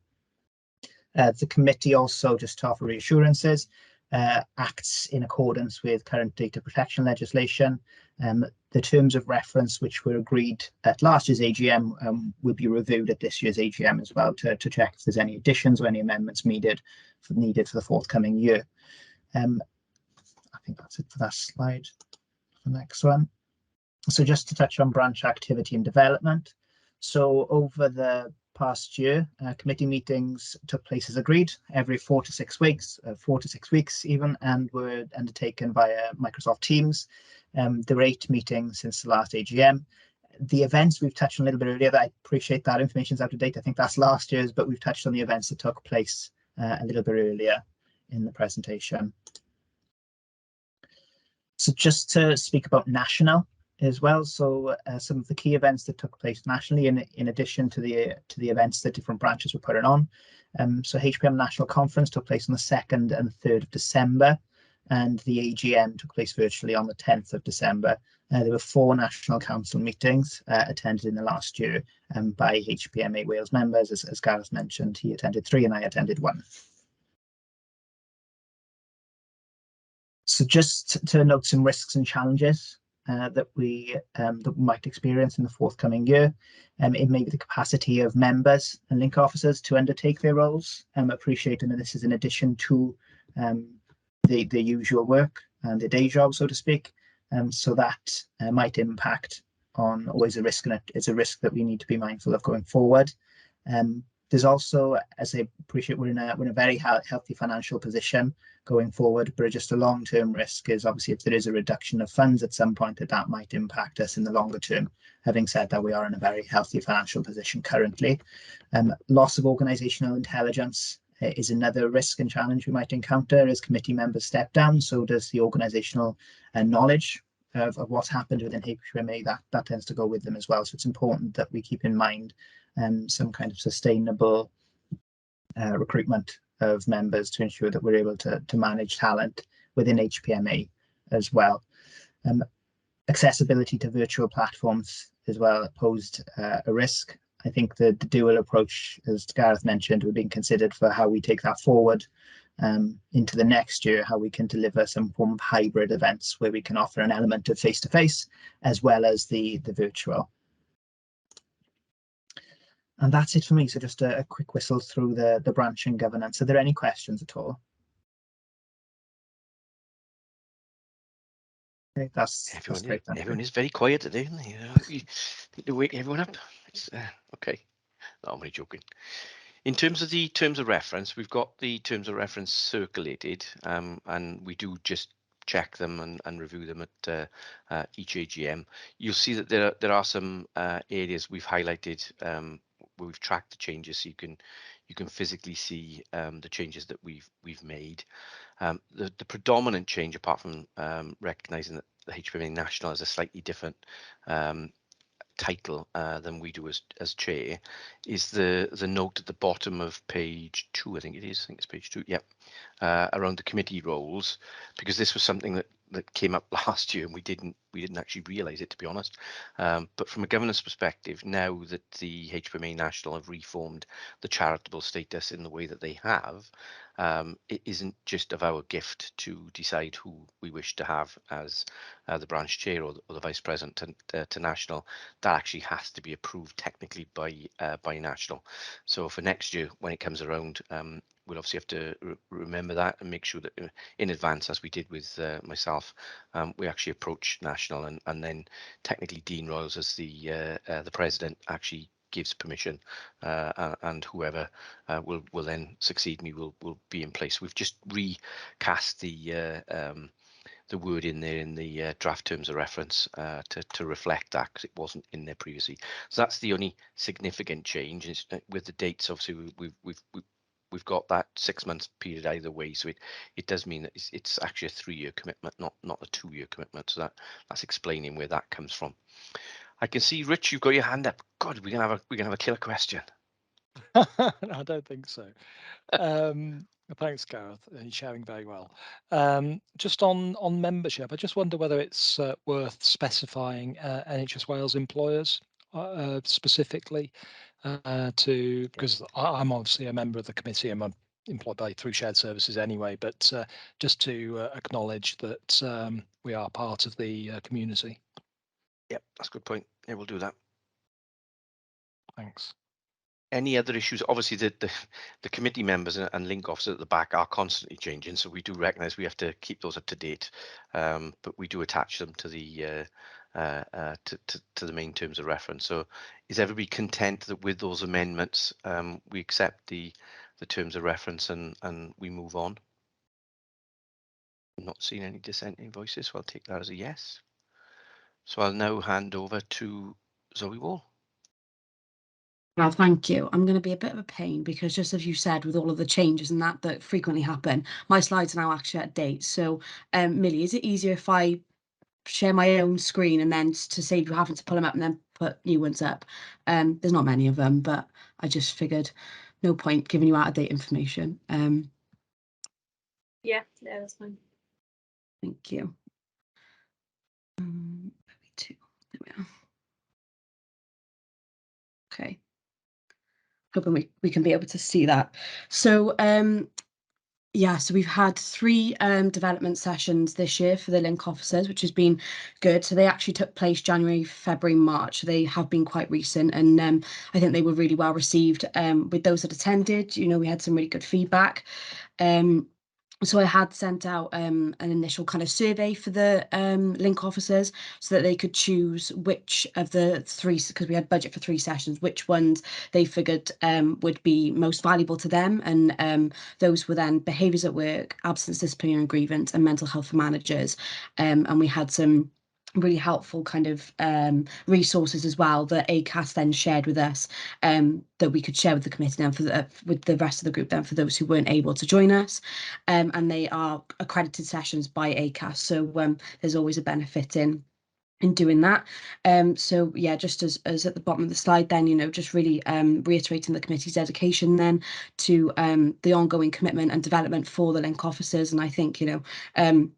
The committee also, just to offer reassurances, acts in accordance with current data protection legislation. The terms of reference which were agreed at last year's AGM will be reviewed at this year's AGM as well to check if there's any additions or any amendments needed for the forthcoming year. I think that's it for that slide. The next one. So just to touch on branch activity and development. So over the past year, committee meetings took place as agreed every 4 to 6 weeks, 4 to 6 weeks even, and were undertaken via Microsoft Teams. There were 8 meetings since the last AGM. The events we've touched on a little bit earlier, I appreciate that information's out of date. I think that's last year's, but we've touched on the events that took place a little bit earlier in the presentation. So just to speak about national as well, so some of the key events that took place nationally, in addition to the events that different branches were putting on. So HPM National Conference took place on the 2nd and 3rd of December, and the AGM took place virtually on the 10th of December. There were 4 National Council meetings attended in the last year by HPMA Wales members. As Gareth mentioned, he attended 3 and I attended 1. So just to note some risks and challenges that we might experience in the forthcoming year. It may be the capacity of members and link officers to undertake their roles, appreciating that this is in addition to the usual work and the day job, so to speak. So that might impact on always a risk, and it's a risk that we need to be mindful of going forward. There's also, as I appreciate, we're in a very healthy financial position going forward, but just a long-term risk is obviously if there is a reduction of funds at some point, that might impact us in the longer term. Having said that, we are in a very healthy financial position currently. Loss of organisational intelligence is another risk and challenge we might encounter as committee members step down. So does the organisational knowledge of what's happened within HPMA, that tends to go with them as well. So it's important that we keep in mind some kind of sustainable recruitment of members to ensure that we're able to manage talent within HPMA as well. Accessibility to virtual platforms as well posed a risk. I think the dual approach, as Gareth mentioned, we're being considered for how we take that forward. into the next year, how we can deliver some form of hybrid events where we can offer an element of face-to-face as well as the virtual. And that's it for me. So just a quick whistle through the branch and governance. Are there any questions at all? Okay, that's great. Everyone is very quiet today, isn't they? You need to wake everyone up. It's, okay, no, I'm only joking. In terms of the terms of reference, we've got the terms of reference circulated, and we do just check them and review them at each AGM. You'll see that there are some areas we've highlighted where we've tracked the changes, so you can physically see the changes that we've made. The predominant change, apart from recognising that the HPMA National is a slightly different title than we do as chair, is the note at the bottom of page 2. I think it's page 2. Yep. Around the committee roles, because this was something that came up last year and we didn't actually realise it, to be honest. But from a governance perspective, now that the HPMA National have reformed the charitable status in the way that they have, it isn't just of our gift to decide who we wish to have as the branch chair or the vice president to National. That actually has to be approved technically by National. So for next year, when it comes around, we'll obviously have to remember that and make sure that in advance, as we did with myself, we actually approach National, and then technically Dean Royals as the president actually gives permission, and whoever will then succeed me will be in place. We've just recast the word in there in the draft terms of reference to reflect that, because it wasn't in there previously. So that's the only significant change. It's, with the dates, obviously we've got that 6 months period either way, so it does mean that it's actually a 3-year commitment, not a 2-year commitment. So that's explaining where that comes from. I can see, Rich, you've got your hand up. God, we're gonna have a killer question. I don't think so. Thanks, Gareth. You're sharing very well. Just on membership, I just wonder whether it's worth specifying NHS Wales employers specifically, because I'm obviously a member of the committee and I'm employed through shared services anyway, but just to acknowledge that we are part of the community. Yep, that's a good point. Yeah, we'll do that. Thanks. Any other issues? Obviously, the committee members and link officers at the back are constantly changing, so we do recognise we have to keep those up to date. But we do attach them to the to the main terms of reference. So, is everybody content that with those amendments, we accept the terms of reference and we move on? I'm not seeing any dissenting voices, so I'll take that as a yes. So I'll now hand over to Zoe Wall. Well, thank you. I'm going to be a bit of a pain because, just as you said, with all of the changes and that frequently happen, my slides are now actually out of date. So, Millie, is it easier if I share my own screen and then to save you having to pull them up and then put new ones up? There's not many of them, but I just figured no point giving you out of date information. Yeah, that's fine. Thank you. There we are. Okay. Hoping we can be able to see that. So yeah, so we've had 3 development sessions this year for the link officers, which has been good. So they actually took place January, February, March. They have been quite recent, and I think they were really well received with those that attended. You know, we had some really good feedback. So I had sent out an initial kind of survey for the link officers so that they could choose which of the 3, because we had budget for 3 sessions, which ones they figured would be most valuable to them. And those were then behaviours at work, absence, disciplinary and grievance, and mental health for managers. And we had some really helpful kind of resources as well that ACAS then shared with us, that we could share with the committee then with the rest of the group then for those who weren't able to join us. And they are accredited sessions by ACAS, so there's always a benefit in doing that. So yeah, just as at the bottom of the slide then, you know, just really reiterating the committee's dedication then to the ongoing commitment and development for the link officers. And I think, you know,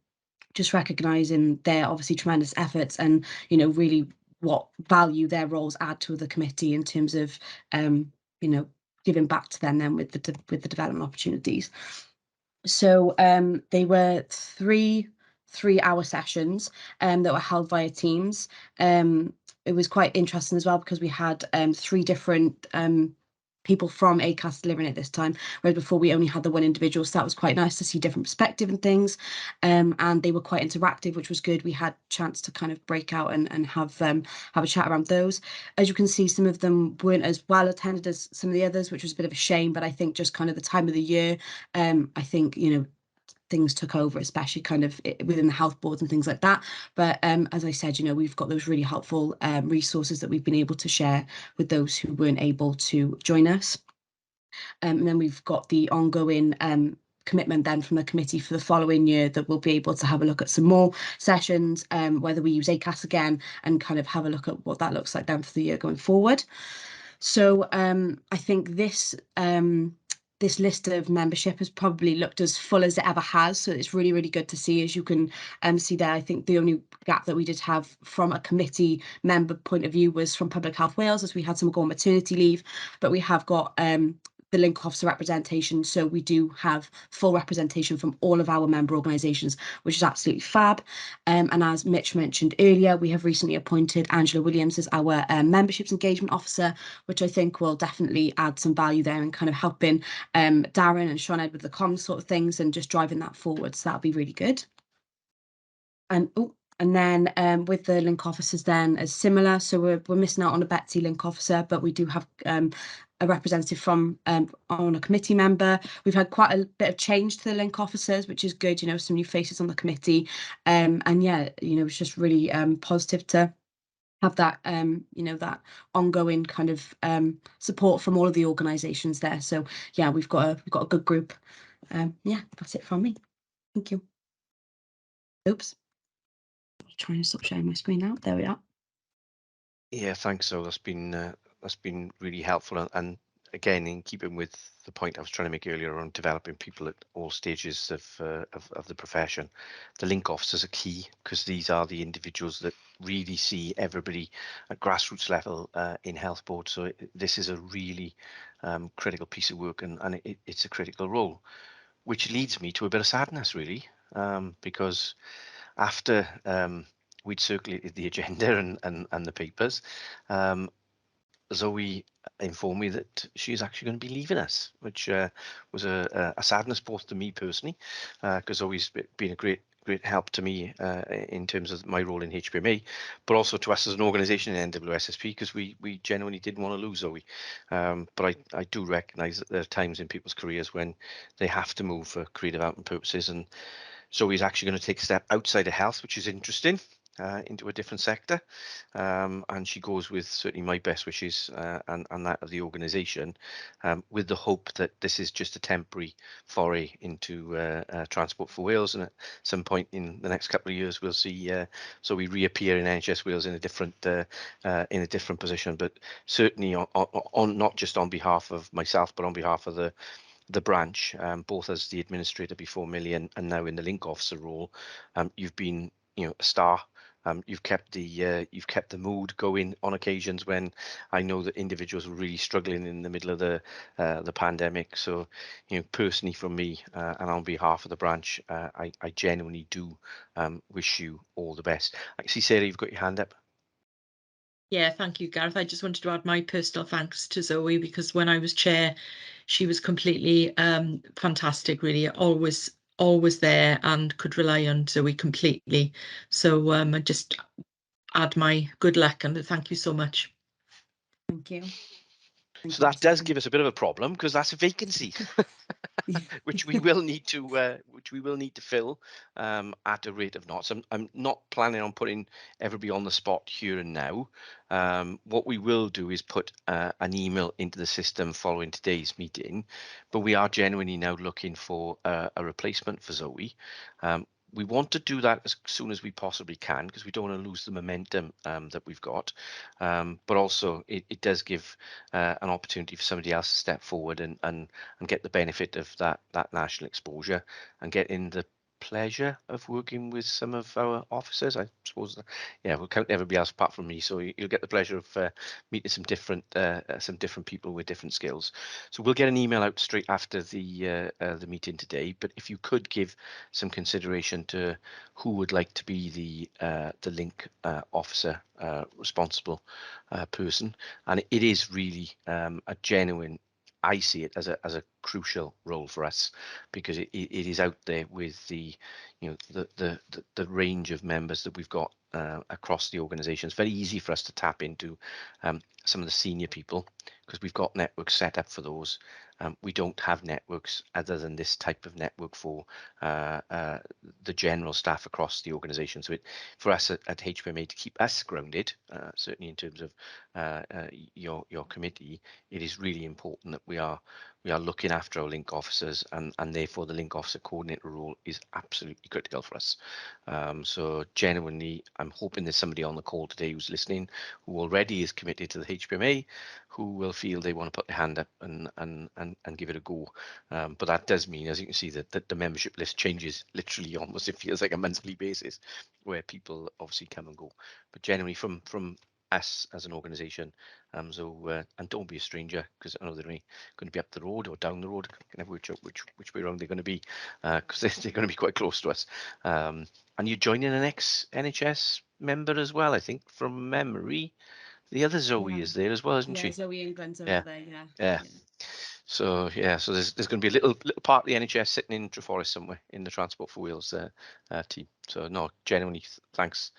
just recognising their obviously tremendous efforts and, you know, really what value their roles add to the committee in terms of, you know, giving back to them then with the development opportunities. So they were three-hour sessions that were held via Teams. It was quite interesting as well because we had 3 different people from ACAS delivering it this time, whereas before we only had the one individual. So that was quite nice to see different perspective and things. And they were quite interactive, which was good. We had a chance to kind of break out and have a chat around those. As you can see, some of them weren't as well attended as some of the others, which was a bit of a shame. But I think just kind of the time of the year, I think, you know, things took over, especially kind of within the health boards and things like that. But as I said, you know, we've got those really helpful resources that we've been able to share with those who weren't able to join us. And then we've got the ongoing commitment then from the committee for the following year that we'll be able to have a look at some more sessions, whether we use ACAS again, and kind of have a look at what that looks like then for the year going forward. So I think this list of membership has probably looked as full as it ever has. So it's really, really good to see. As you can see there, I think the only gap that we did have from a committee member point of view was from Public Health Wales, as we had some go on maternity leave, but we have got the link officer representation. So we do have full representation from all of our member organisations, which is absolutely fab. And as Mitch mentioned earlier, we have recently appointed Angela Williams as our memberships engagement officer, which I think will definitely add some value there and kind of helping Darren and Sean Ed with the comms sort of things and just driving that forward. So that'll be really good. And then with the link officers then as similar. So we're missing out on a Betsy link officer, but we do have a representative from on a committee member. We've had quite a bit of change to the link officers, which is good, you know, some new faces on the committee. And yeah, you know, it's just really positive to have that, you know, that ongoing kind of support from all of the organisations there. So yeah, we've got a good group. Yeah, that's it from me. Thank you. Oops. I'm trying to stop sharing my screen now. There we are. Yeah, thanks. So that's been really helpful, and again, in keeping with the point I was trying to make earlier on developing people at all stages of the profession, the link officers are key, because these are the individuals that really see everybody at grassroots level in health board. So this is a really critical piece of work, and it's a critical role, which leads me to a bit of sadness, really, because after we'd circulated the agenda and the papers, Zoe informed me that she's actually going to be leaving us, which was a sadness both to me personally, because Zoe's been a great help to me in terms of my role in HPMA, but also to us as an organisation in NWSSP, because we genuinely didn't want to lose Zoe. But I do recognise that there are times in people's careers when they have to move for career development purposes, and Zoe's actually going to take a step outside of health, which is interesting. Into a different sector, and she goes with certainly my best wishes and that of the organisation, with the hope that this is just a temporary foray into Transport for Wales, and at some point in the next couple of years we'll see Zoe reappear in NHS Wales in a different position, but certainly on not just on behalf of myself, but on behalf of the branch, both as the administrator before Millie and now in the link officer role. You've been, you know, a star. You've kept the mood going on occasions when I know that individuals were really struggling in the middle of the pandemic. So, you know, personally from me and on behalf of the branch, I genuinely do wish you all the best. I can see, Sarah, you've got your hand up. Yeah, thank you, Gareth. I just wanted to add my personal thanks to Zoe, because when I was chair, she was completely fantastic, really, always there, and could rely on Zoe completely. So I just add my good luck and thank you so much. Thank you. So that does give us a bit of a problem, because that's a vacancy, which we will need to fill at a rate of knots. I'm not planning on putting everybody on the spot here and now. What we will do is put an email into the system following today's meeting, but we are genuinely now looking for a replacement for Zoe. We want to do that as soon as we possibly can, because we don't want to lose the momentum that we've got. But also it does give an opportunity for somebody else to step forward and get the benefit of that national exposure and get in the pleasure of working with some of our officers. I suppose, yeah, we'll count everybody else apart from me. So you'll get the pleasure of meeting some different people with different skills. So we'll get an email out straight after the meeting today. But if you could give some consideration to who would like to be the link officer responsible person, and it is really a genuine. I see it as a crucial role for us because it is out there with the range of members that we've got across the organisation. It's very easy for us to tap into some of the senior people because we've got networks set up for those. We don't have networks other than this type of network for the general staff across the organisation. So for us at HPMA to keep us grounded, certainly in terms of your committee, it is really important that we are looking after our link officers, and therefore the link officer coordinator role is absolutely critical for us. So genuinely, I'm hoping there's somebody on the call today who's listening who already is committed to the HPMA, who will feel they want to put their hand up and give it a go. But that does mean, as you can see, that the membership list changes literally almost, it feels like a monthly basis, where people obviously come and go. But generally from us as an organisation, and don't be a stranger, because I know they're only going to be up the road or down the road. I can never work out which way around they're going to be, because they're going to be quite close to us. And you're joining an ex-NHS member as well, I think, from memory. The other Zoe is there as well, isn't she? Zoe England's over Yeah. there, Yeah. So so there's going to be a little part of the NHS sitting in Treforest somewhere in the Transport for Wales team. So no, genuinely thanks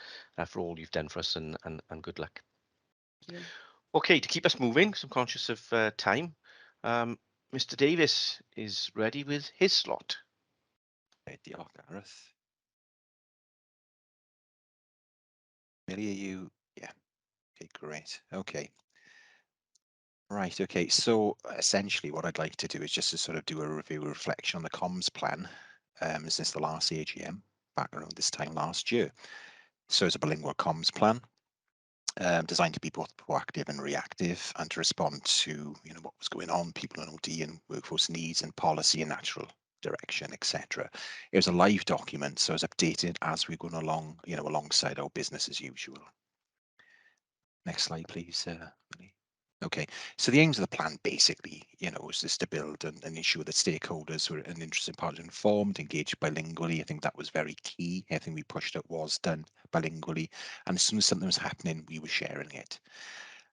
for all you've done for us, and good luck. Thank you. Okay, to keep us moving, because I'm conscious of time, Mr. Davis is ready with his slot. Diolch, Gareth. Millie, are you? Yeah. Okay, great. Okay. Right, okay. So essentially what I'd like to do is just to sort of do a review, reflection on the comms plan since the last AGM, back around this time last year. So it's a bilingual comms plan designed to be both proactive and reactive, and to respond to what was going on, people in OD and workforce needs and policy and natural direction, etc. It was a live document, so it was updated as we're going along, alongside our business as usual. Next slide, please. Okay, so the aims of the plan basically, was just to build and ensure that stakeholders were an interested party informed, engaged bilingually. I think that was very key. Everything we pushed out was done bilingually, and as soon as something was happening, we were sharing it.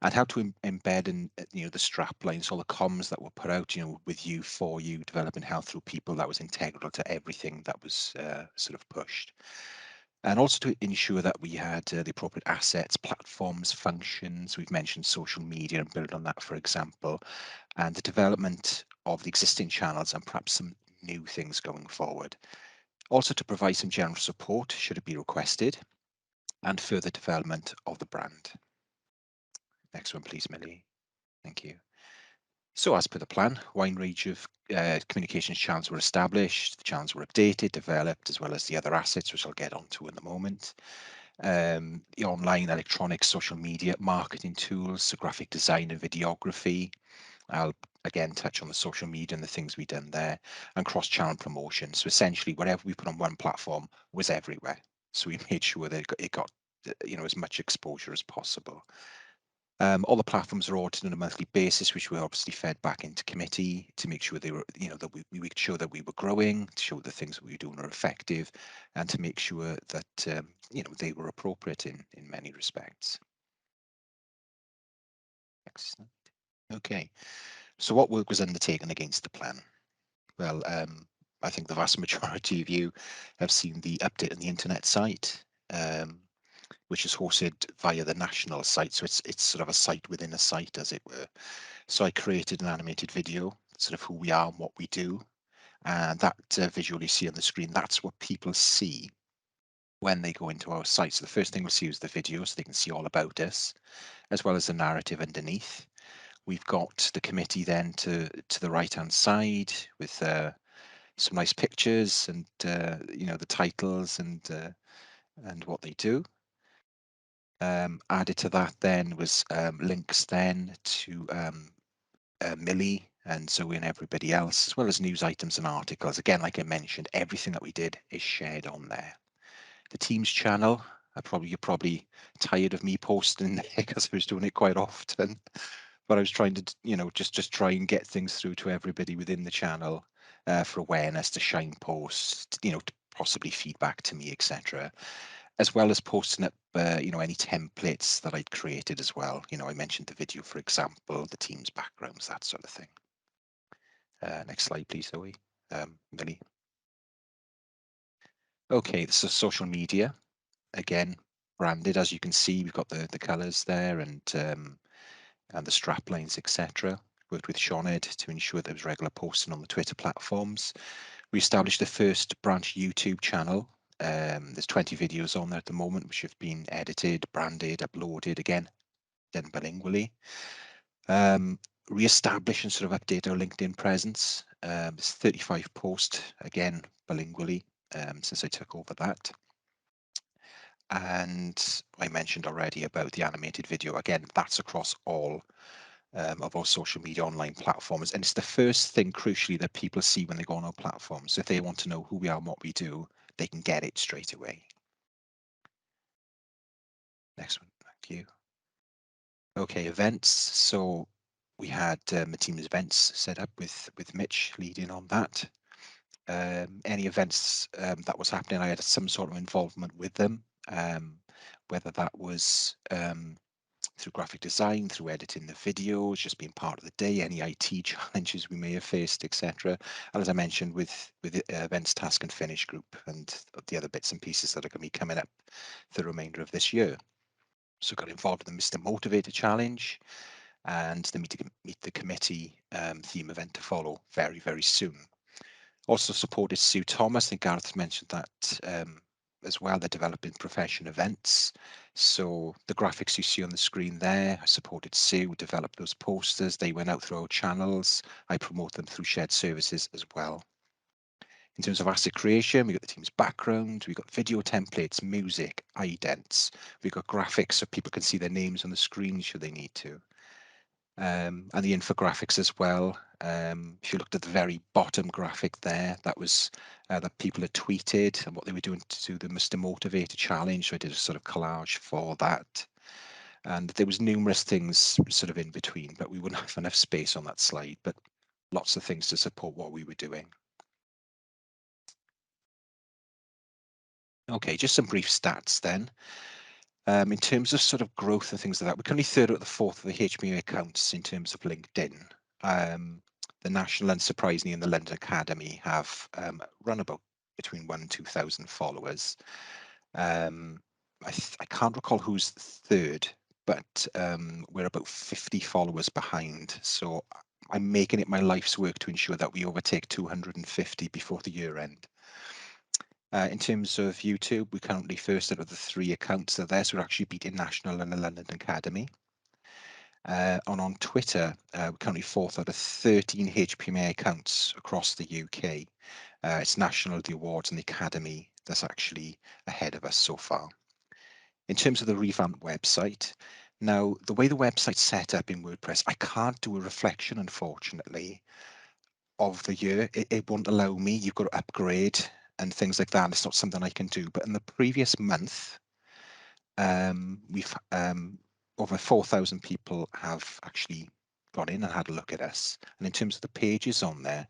And how to embed in the strap lines, all the comms that were put out, with you, for you, developing health through people, that was integral to everything that was sort of pushed. And also to ensure that we had the appropriate assets, platforms, functions. We've mentioned social media and build on that, for example, and the development of the existing channels and perhaps some new things going forward. Also to provide some general support should it be requested, and further development of the brand. Next one, please, Millie. Thank you. So as per the plan, a wide range of communications channels were established, the channels were updated, developed, as well as the other assets, which I'll get onto in a moment. The online, electronic, social media, marketing tools, so graphic design and videography. I'll again touch on the social media and the things we've done there, and cross-channel promotion. So essentially, whatever we put on one platform was everywhere. So we made sure that it got as much exposure as possible. All the platforms are audited on a monthly basis, which we obviously fed back into committee to make sure they were, that we could show that we were growing, to show the things that we were doing are effective, and to make sure that they were appropriate in many respects. Next slide. Okay, so what work was undertaken against the plan? Well, I think the vast majority of you have seen the update on the internet site, which is hosted via the national site. So it's sort of a site within a site, as it were. So I created an animated video, sort of who we are and what we do. And that visual you see on the screen, that's what people see when they go into our site. So the first thing we'll see is the video, so they can see all about us, as well as the narrative underneath. We've got the committee then to the right-hand side with some nice pictures and the titles and what they do. Added to that then was links then to Millie and Zoe and everybody else, as well as news items and articles. Again, like I mentioned, everything that we did is shared on there. The Teams channel, you're probably tired of me posting there because I was doing it quite often, but I was trying to, just try and get things through to everybody within the channel for awareness, to shine posts, to possibly feedback to me, etc. As well as posting up, any templates that I'd created as well. I mentioned the video, for example, the Teams backgrounds, that sort of thing. Next slide, please, Zoe. Millie. Okay, this is social media. Again, branded, as you can see, we've got the colours there and the strap lines, etc. Worked with Seaned to ensure there was regular posting on the Twitter platforms. We established the first branch YouTube channel. There's 20 videos on there at the moment, which have been edited, branded, uploaded, again, done bilingually. Re-establish and sort of update our LinkedIn presence. There's 35 posts, again, bilingually, since I took over that. And I mentioned already about the animated video. Again, that's across all of our social media online platforms. And it's the first thing, crucially, that people see when they go on our platforms. So if they want to know who we are and what we do, they can get it straight away. Next one, thank you. Okay, events. So we had my team's events set up with Mitch leading on that. Any events that was happening, I had some sort of involvement with them, whether that was through graphic design, through editing the videos, just being part of the day, any IT challenges we may have faced, etc. And as I mentioned, with events, task and finish group and the other bits and pieces that are going to be coming up for the remainder of this year. So got involved in the Mr. Motivator Challenge and the Meet the Committee theme event to follow very, very soon. Also supported Sue Thomas. I think Gareth mentioned that as well. They're developing profession events. So the graphics you see on the screen there, I supported Sue, developed those posters. They went out through our channels. I promote them through shared services as well. In terms of asset creation, we've got the team's background, we've got video templates, music, idents, we've got graphics so people can see their names on the screen should they need to. And the infographics as well. If you looked at the very bottom graphic there, that was that people had tweeted and what they were doing to do the Mr. Motivator Challenge. So I did a sort of collage for that. And there was numerous things sort of in between, but we wouldn't have enough space on that slide, but lots of things to support what we were doing. Okay, just some brief stats then. In terms of sort of growth and things like that, we're currently third at the fourth of the HPMA accounts in terms of LinkedIn. The National and surprisingly in the London Academy have run about between 1,000 and 2,000 followers. I can't recall who's third, but we're about 50 followers behind. So I'm making it my life's work to ensure that we overtake 250 before the year end. In terms of YouTube, we're currently first out of the 3 accounts that are there, so we're actually beating National and the London Academy. On Twitter, we're currently 4th out of 13 HPMA accounts across the UK. It's National, the awards, and the Academy that's actually ahead of us so far. In terms of the revamped website, now the way the website's set up in WordPress, I can't do a reflection, unfortunately, of the year. It won't allow me. You've got to upgrade and things like that. It's not something I can do. But in the previous month, we've over 4,000 people have actually gone in and had a look at us. And in terms of the pages on there,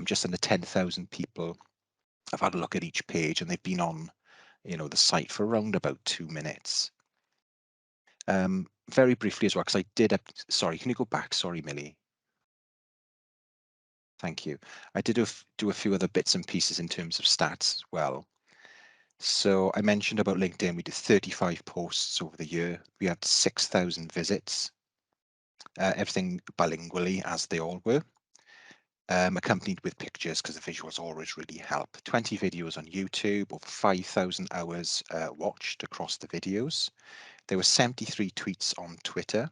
just under 10,000 people have had a look at each page, and they've been on, the site for around about 2 minutes. Very briefly as well, because I did. Sorry, can you go back? Sorry, Millie. Thank you. I did do a few other bits and pieces in terms of stats as well. So I mentioned about LinkedIn, we did 35 posts over the year. We had 6,000 visits, everything bilingually as they all were, accompanied with pictures because the visuals always really help. 20 videos on YouTube, over 5,000 hours watched across the videos. There were 73 tweets on Twitter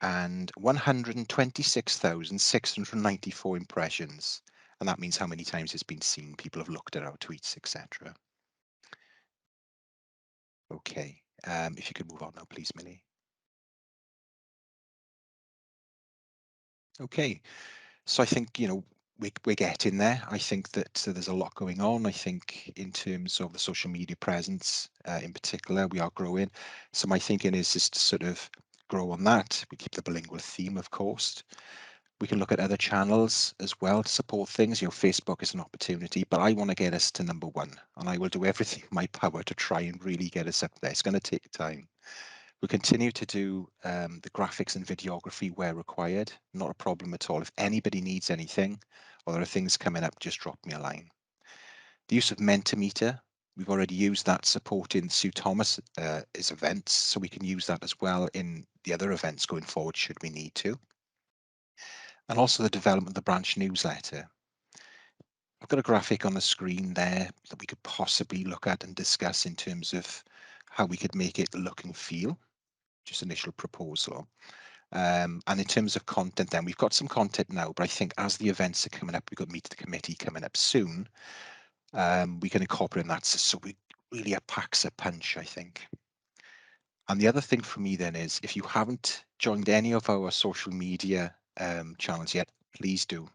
and 126,694 impressions. And that means how many times it's been seen, people have looked at our tweets, etc. Okay, if you could move on now, please, Millie. Okay, So I think, you know, we're getting there. I think that there's a lot going on. I think in terms of the social media presence, in particular, we are growing. So my thinking is just to sort of grow on that. We keep the bilingual theme, of course. We can look at other channels as well to support things. You know, Facebook is an opportunity, but I want to get us to #1, and I will do everything in my power to try and really get us up there. It's going to take time. We'll continue to do the graphics and videography where required. Not a problem at all. If anybody needs anything or there are things coming up, just drop me a line. The use of Mentimeter, we've already used that supporting Sue Thomas' events, so we can use that as well in the other events going forward should we need to. And also the development of the branch newsletter. I've got a graphic on the screen there that we could possibly look at and discuss in terms of how we could make it look and feel. Just initial proposal. And in terms of content, then we've got some content now, but I think as the events are coming up, we've got Meet the Committee coming up soon. We can incorporate that so we really packs a punch, I think. And the other thing for me then is if you haven't joined any of our social media channels yet, please do.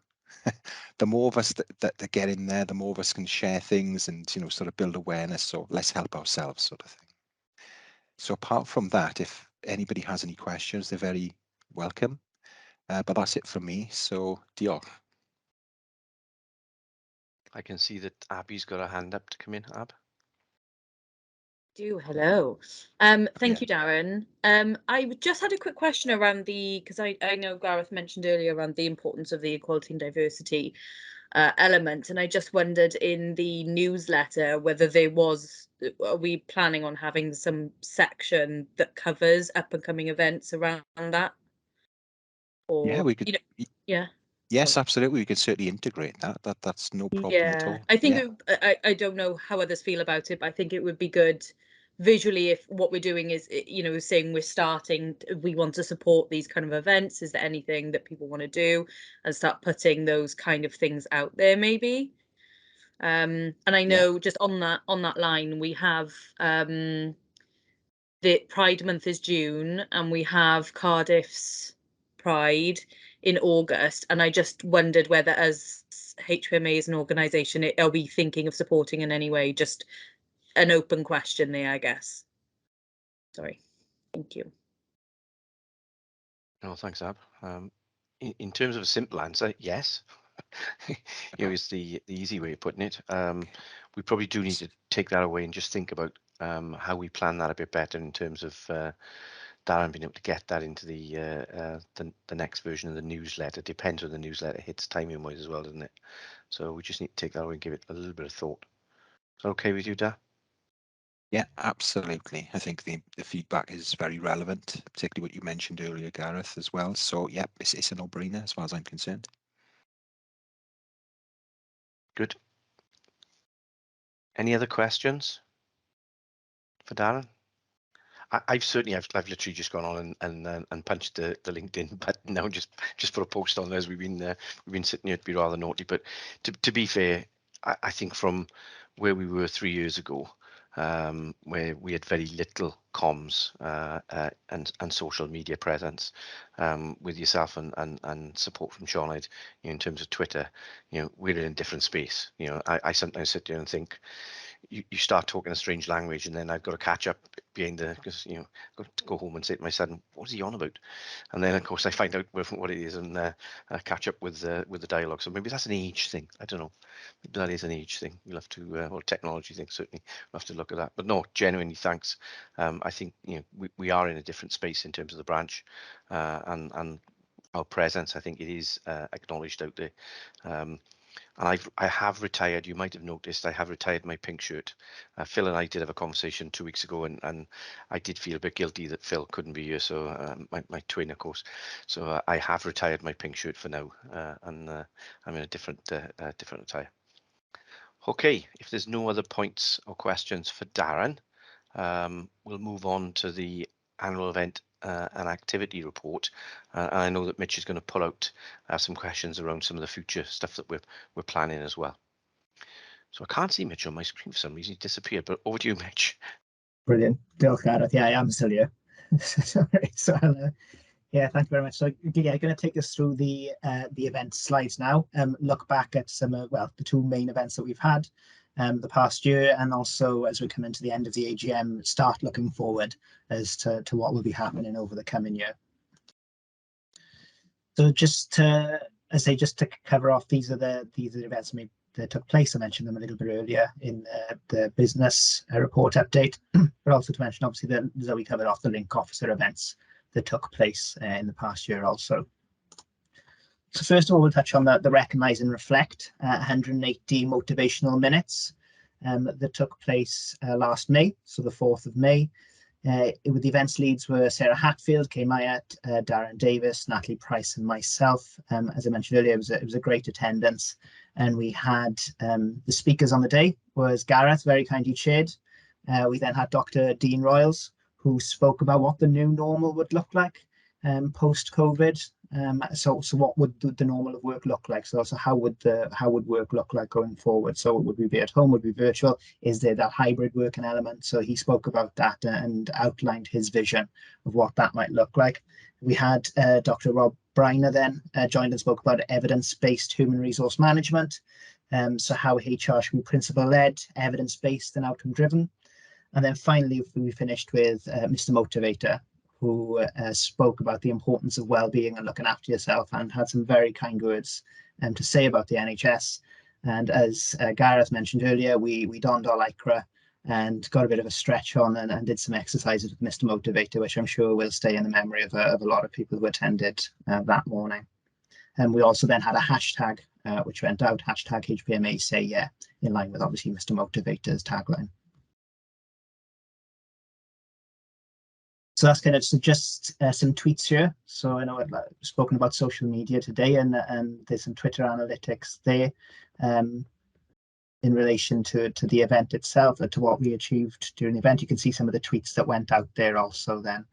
The more of us that get in there, the more of us can share things and, you know, sort of build awareness. So let's help ourselves, sort of thing. So apart from that, if anybody has any questions, they're very welcome. But that's it from me. So diolch. I can see that Abby's got a hand up to come in. Ab. Hello. Thank you, Darren. I just had a quick question around because I know Gareth mentioned earlier around the importance of the equality and diversity element, and I just wondered in the newsletter whether are we planning on having some section that covers up and coming events around that? Or, Yeah, we could. you know, yeah. Yes, Sorry. absolutely. We could certainly integrate that. That's no problem at Yeah, all. I think Yeah. I don't know how others feel about it, but I think it would be good visually if what we're doing is, you know, saying we want to support these kind of events. Is there anything that people want to do, and start putting those kind of things out there maybe? And I know just on that line we have the Pride Month is June, and we have Cardiff's Pride in August, and I just wondered whether, as HPMA as an organisation, are we thinking of supporting in any way? Just an open question there, I guess. Sorry. Thank you. No, thanks, Ab. In terms of a simple answer, yes. You know, is the easy way of putting it. We probably do need to take that away and just think about how we plan that a bit better in terms of Darren being able to get that into the next version of the newsletter. Depends when the newsletter hits timing wise as well, doesn't it? So we just need to take that away and give it a little bit of thought. Is that okay with you, Dar? Yeah, absolutely. I think the feedback is very relevant, particularly what you mentioned earlier, Gareth, as well. So yeah, it's a no-brainer as far as I'm concerned. Good. Any other questions for Darren? I've literally just gone on and punched the LinkedIn button now, just put a post on there as we've been sitting here to be rather naughty. But to be fair, I think from where we were 3 years ago, where we had very little comms and social media presence, with yourself and support from Sean, in terms of Twitter, we're in a different space. I sometimes sit there and think, you start talking a strange language, and then I've got to catch up because got to go home and say to my son, "What is he on about?" And then of course I find out what it is and catch up with the dialogue. So maybe that's an age thing. I don't know. Maybe that is an age thing. We'll have to, or technology thing. Certainly, we'll have to look at that. But no, genuinely, thanks. I think we are in a different space in terms of the branch, and our presence. I think it is acknowledged out there. And I have retired. You might have noticed I have retired my pink shirt. Phil and I did have a conversation 2 weeks ago, and I did feel a bit guilty that Phil couldn't be here. So my twin, of course. So I have retired my pink shirt for now, and I'm in a different attire. Okay, if there's no other points or questions for Darren, we'll move on to the annual event and activity report. And I know that Mitch is going to pull out some questions around some of the future stuff that we're planning as well. So I can't see Mitch on my screen for some reason. He disappeared, but over to you, Mitch. Brilliant. Diolch, Gareth. Yeah, I am still here. Sorry. So Yeah, thank you very much. So yeah, going to take us through the event slides now. Look back at some of, well, the two main events that we've had the past year, and also as we come into the end of the AGM, start looking forward as to what will be happening over the coming year. So just to, I say, just to cover off, these are the events that took place. I mentioned them a little bit earlier in the business report update, but also to mention, obviously, that we covered off the link officer events that took place in the past year also. So first of all, we'll touch on the Recognise and Reflect 180 motivational minutes that took place last May, so the 4th of May. With the events leads were Sarah Hatfield, Kay Myatt, Darren Davis, Natalie Price, and myself. As I mentioned earlier, it was a great attendance, and we had the speakers on the day was Gareth, very kindly chaired. We then had Dr. Dean Royals, who spoke about what the new normal would look like post-COVID. So what would the normal of work look like? So how would work look like going forward? So would we be at home? Would we be virtual? Is there that hybrid working element? So he spoke about that and outlined his vision of what that might look like. We had Dr. Rob Bryner then joined and spoke about evidence-based human resource management. So how HR should be principle-led, evidence-based, and outcome-driven. And then finally, we finished with Mr. Motivator, who spoke about the importance of well-being and looking after yourself, and had some very kind words to say about the NHS. And as Gareth mentioned earlier, we donned our lycra and got a bit of a stretch on and did some exercises with Mr. Motivator, which I'm sure will stay in the memory of a lot of people who attended that morning. And we also then had a hashtag which went out, hashtag HPMA Say Yeah, in line with obviously Mr. Motivator's tagline. So that's kind of just some tweets here. So I know I've spoken about social media today, and there's some Twitter analytics there in relation to the event itself, or to what we achieved during the event. You can see some of the tweets that went out there also then.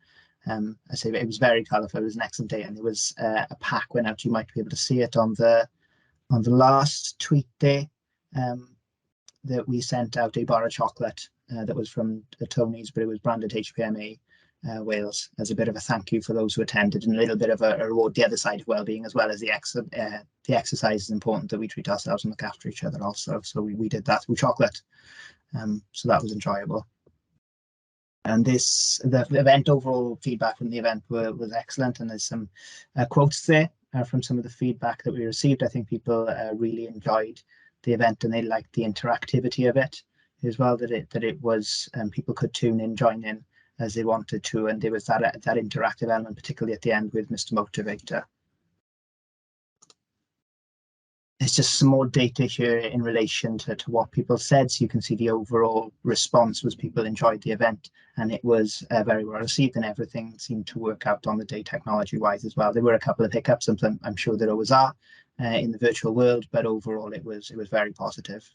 I say it was very colourful. It was an excellent day, and there was a pack went out. You might be able to see it on the last tweet there that we sent out, a bar of chocolate that was from Tony's, but it was branded HPMA Wales, as a bit of a thank you for those who attended, and a little bit of a reward, the other side of well-being, as well as the exercise is important, that we treat ourselves and look after each other also. So we did that through chocolate, so that was enjoyable. And the event overall feedback from the event was excellent, and there's some quotes there from some of the feedback that we received. I think people really enjoyed the event, and they liked the interactivity of it as well, that it was people could tune in, join in as they wanted to, and there was that interactive element, particularly at the end with Mr. Motivator. There's just some more data here in relation to what people said, so you can see the overall response was people enjoyed the event, and it was very well received, and everything seemed to work out on the day technology-wise as well. There were a couple of hiccups, and I'm sure there always are in the virtual world, but overall it was very positive.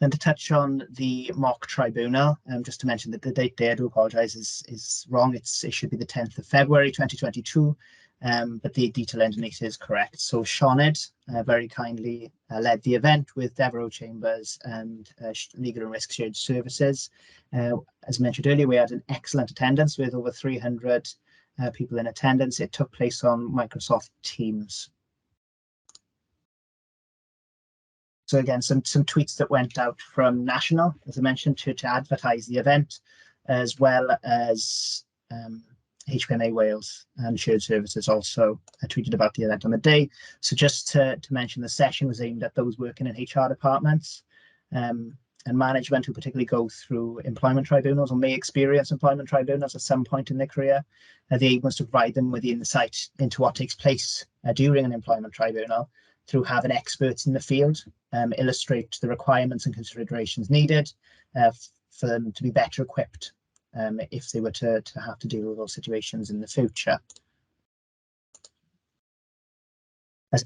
Then to touch on the mock tribunal, just to mention that the date there, I do apologise, is wrong. It should be the 10th of February 2022, but the detail underneath is correct. So Sioned very kindly led the event with Devereux Chambers and Legal and Risk Shared Services. As mentioned earlier, we had an excellent attendance with over 300 people in attendance. It took place on Microsoft Teams. So again, some tweets that went out from National, as I mentioned, to advertise the event, as well as HPMA Wales and Shared Services also tweeted about the event on the day. So just to mention, the session was aimed at those working in HR departments and management who particularly go through employment tribunals or may experience employment tribunals at some point in their career. The aim was to provide them with the insight into what takes place during an employment tribunal, through having experts in the field illustrate the requirements and considerations needed for them to be better equipped if they were to have to deal with those situations in the future.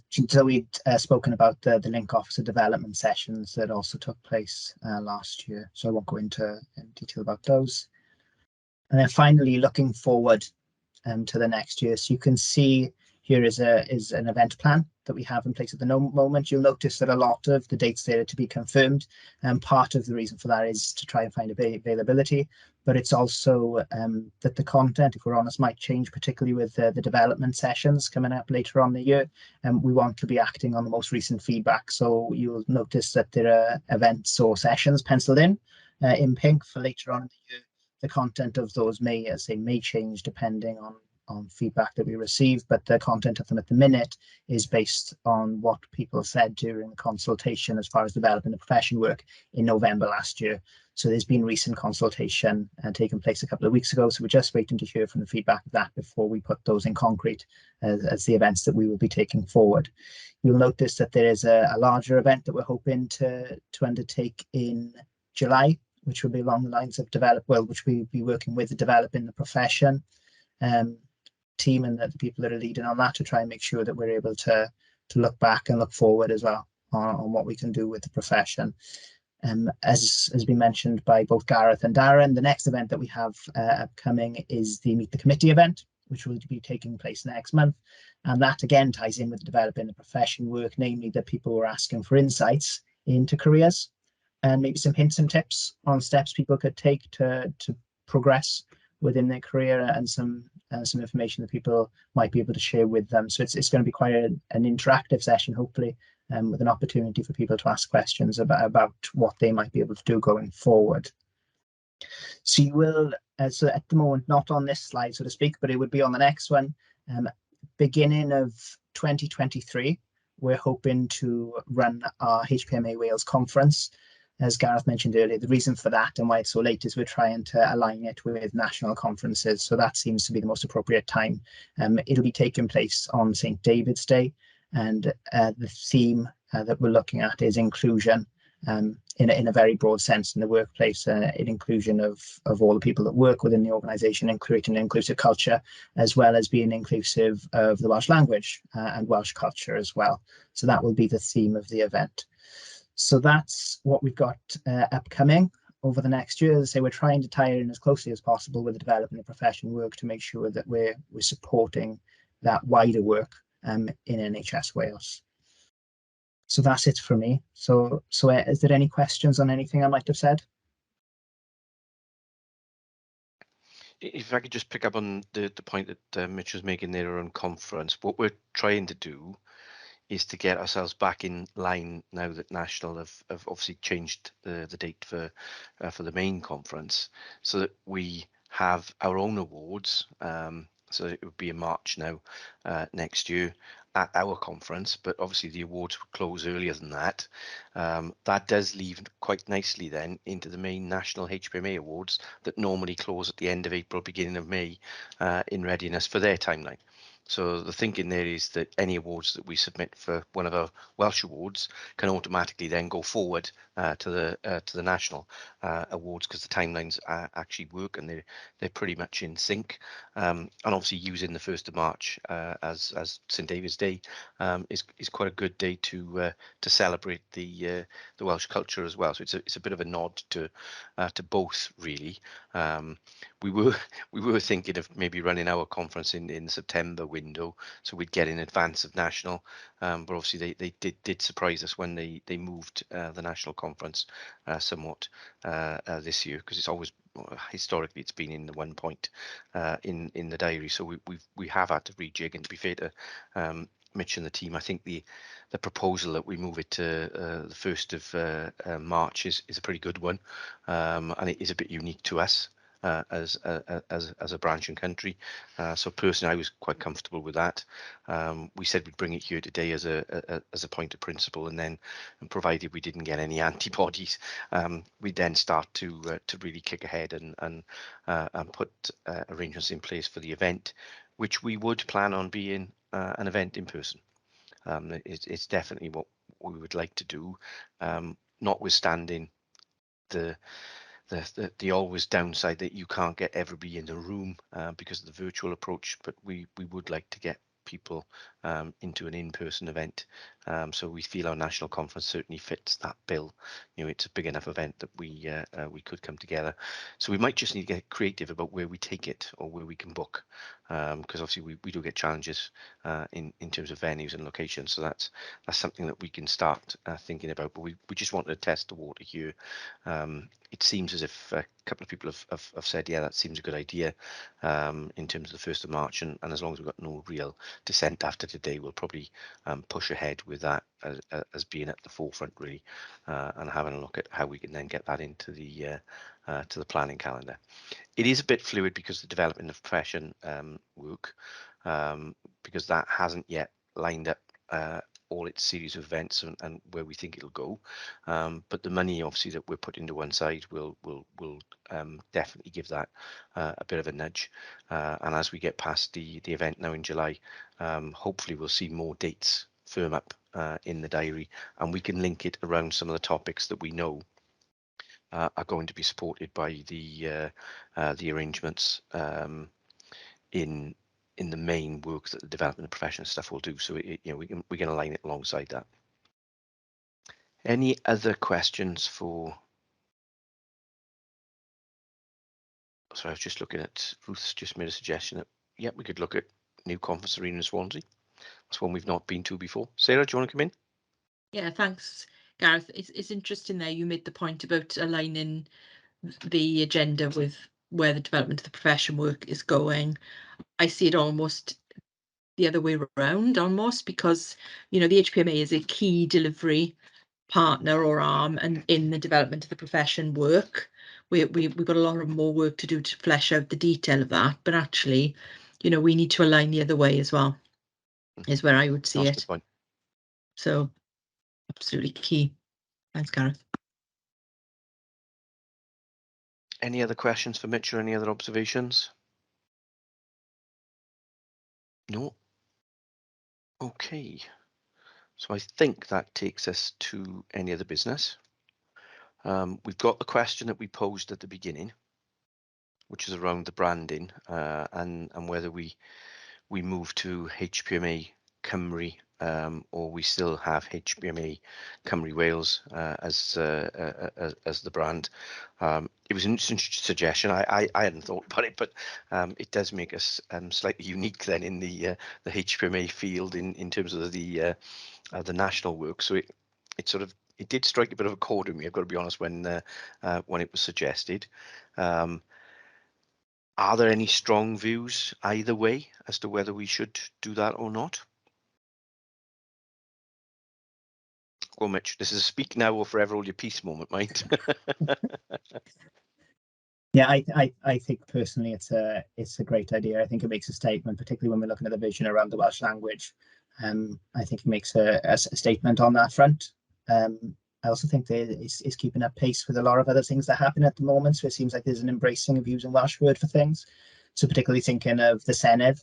So we'd spoken about the link officer development sessions that also took place last year, so I won't go into detail about those. And then finally, looking forward to the next year, so you can see here is an event plan that we have in place at the moment. You'll notice that a lot of the dates there are to be confirmed, and part of the reason for that is to try and find availability, but it's also that the content, if we're honest, might change, particularly with the development sessions coming up later on in the year, and we want to be acting on the most recent feedback. So you'll notice that there are events or sessions penciled in pink for later on in the year. The content of those may change depending on feedback that we receive, but the content of them at the minute is based on what people said during the consultation as far as developing the profession work in November last year. So there's been recent consultation taking place a couple of weeks ago, so we're just waiting to hear from the feedback of that before we put those in concrete as the events that we will be taking forward. You'll notice that there is a larger event that we're hoping to undertake in July, which will be along the lines of which we'll be working with the developing the profession team and the people that are leading on that to try and make sure that we're able to look back and look forward as well on what we can do with the profession. As has been mentioned by both Gareth and Darren, the next event that we have upcoming is the Meet the Committee event, which will be taking place next month. And that again ties in with developing the profession work, namely that people were asking for insights into careers and maybe some hints and tips on steps people could take to progress within their career, and some information that people might be able to share with them. So it's going to be quite an interactive session, hopefully, with an opportunity for people to ask questions about what they might be able to do going forward. So you will, so at the moment, not on this slide, so to speak, but it would be on the next one. Beginning of 2023, we're hoping to run our HPMA Wales conference. As Gareth mentioned earlier, the reason for that and why it's so late is we're trying to align it with national conferences. So that seems to be the most appropriate time. It'll be taking place on St. David's Day, and the theme that we're looking at is inclusion in a very broad sense in the workplace, in inclusion of all the people that work within the organisation and creating an inclusive culture, as well as being inclusive of the Welsh language and Welsh culture as well. So that will be the theme of the event. So that's what we've got upcoming over the next year. As I say, we're trying to tie it in as closely as possible with the development of profession work to make sure that we're supporting that wider work in NHS Wales. So that's it for me. So is there any questions on anything I might have said? If I could just pick up on the point that Mitch was making there around conference, what we're trying to do is to get ourselves back in line now that National have obviously changed the date for the main conference, so that we have our own awards. So it would be in March now next year at our conference, but obviously the awards would close earlier than that. That does leave quite nicely then into the main National HPMA Awards that normally close at the end of April, beginning of May, in readiness for their timeline. So the thinking there is that any awards that we submit for one of our Welsh awards can automatically then go forward to the national awards, because the timelines actually work and they're pretty much in sync. And obviously using the 1st of March as St David's Day is quite a good day to celebrate the Welsh culture as well. So it's a bit of a nod to both, really. We were thinking of maybe running our conference in the September window, so we'd get in advance of national, but obviously they did surprise us when they moved the national conference somewhat this year, because it's always historically it's been in the 1 point in the diary, so we have had to rejig. And to be fair to Mitch and the team, I think the proposal that we move it to the 1st of March is a pretty good one, and it is a bit unique to us as a branch and country. So personally, I was quite comfortable with that. We said we'd bring it here today as a point of principle, and then, provided we didn't get any antibodies, we'd then start to really kick ahead and put arrangements in place for the event, which we would plan on being an event in person. It's definitely what we would like to do, notwithstanding the always downside that you can't get everybody in the room because of the virtual approach, but we would like to get people into an in-person event. So we feel our national conference certainly fits that bill. You know, it's a big enough event that we could come together. So we might just need to get creative about where we take it or where we can book, because obviously we do get challenges in terms of venues and locations. So that's something that we can start thinking about. But we just wanted to test the water here. It seems as if a couple of people have said, yeah, that seems a good idea in terms of the 1st of March. And as long as we've got no real dissent after today, we'll probably push ahead with that as being at the forefront, really, and having a look at how we can then get that into the to the planning calendar. It is a bit fluid because the development of profession work, because that hasn't yet lined up all its series of events and where we think it'll go, but the money obviously that we're putting to one side will definitely give that a bit of a nudge, and as we get past the event now in July, hopefully we'll see more dates firm up in the diary, and we can link it around some of the topics that we know are going to be supported by the arrangements in the main work that the development of professional stuff will do. So you know, we can align it alongside that. Any other questions for? So I was just looking at Ruth's just made a suggestion that we could look at new conference arena in Swansea. That's one we've not been to before. Sarah, do you want to come in? Yeah, thanks, Gareth. It's interesting there you made the point about aligning the agenda with where the development of the profession work is going. I see it almost the other way around, almost, because, you know, the HPMA is a key delivery partner or arm and in the development of the profession work. We've got a lot of more work to do to flesh out the detail of that, but actually, you know, we need to align the other way as well, is where I would see That's a it. good point. So absolutely key. Thanks, Gareth. Any other questions for Mitch or any other observations? No. Okay. So I think that takes us to any other business. We've got the question that we posed at the beginning, which is around the branding and whether we move to HPMA Cymru or we still have HPMA Cymru Wales as the brand. It was an interesting suggestion. I hadn't thought about it, but it does make us slightly unique then in the HPMA field in terms of the national work. So it did strike a bit of a chord with me, I've got to be honest, when it was suggested. Are there any strong views either way as to whether we should do that or not? Go on, Mitch. This is a speak now or forever hold your peace moment, mate. Yeah, I think personally it's a great idea. I think it makes a statement, particularly when we're looking at the vision around the Welsh language. I think it makes a statement on that front. I also think that it's keeping up pace with a lot of other things that happen at the moment. So it seems like there's an embracing of using Welsh word for things. So particularly thinking of the Senedd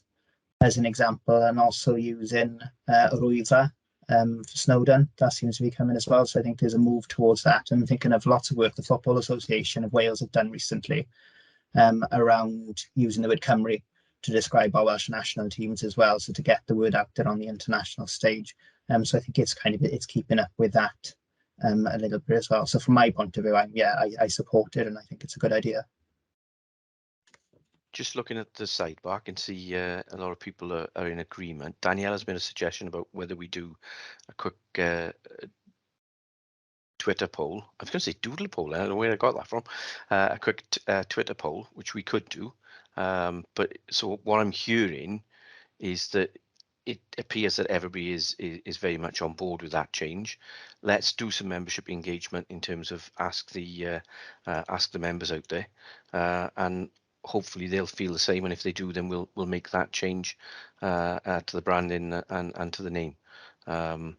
as an example, and also using Rwyfa for Snowdon. That seems to be coming as well. So I think there's a move towards that. And thinking of lots of work the Football Association of Wales have done recently around using the word Cymru to describe our Welsh national teams as well. So to get the word out there on the international stage. So I think it's keeping up with that a little bit as well. So from my point of view, I support it and I think it's a good idea. Just looking at the sidebar, I can see a lot of people are in agreement. Danielle has made a suggestion about whether we do a quick Twitter poll. I was going to say doodle poll. I don't know where I got that from. A quick Twitter poll, which we could do. But so what I'm hearing is that it appears that everybody is very much on board with that change. Let's do some membership engagement in terms of ask the members out there, and hopefully they'll feel the same. And if they do, then we'll make that change to the branding and to the name. And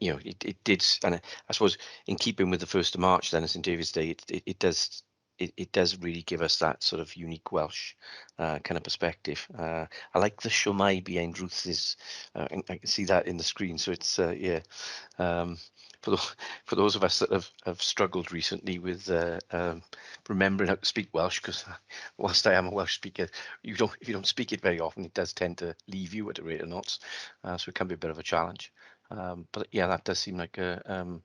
you know, it did, and I suppose in keeping with the 1st of March, then as St David's Day, it does it does really give us that sort of unique Welsh kind of perspective. I like the Siwmai behind Ruth's. I can see that in the screen. So it's yeah. For for those of us that have struggled recently with remembering how to speak Welsh, because whilst I am a Welsh speaker, if you don't speak it very often, it does tend to leave you at a rate of knots. So it can be a bit of a challenge. But yeah, that does seem like a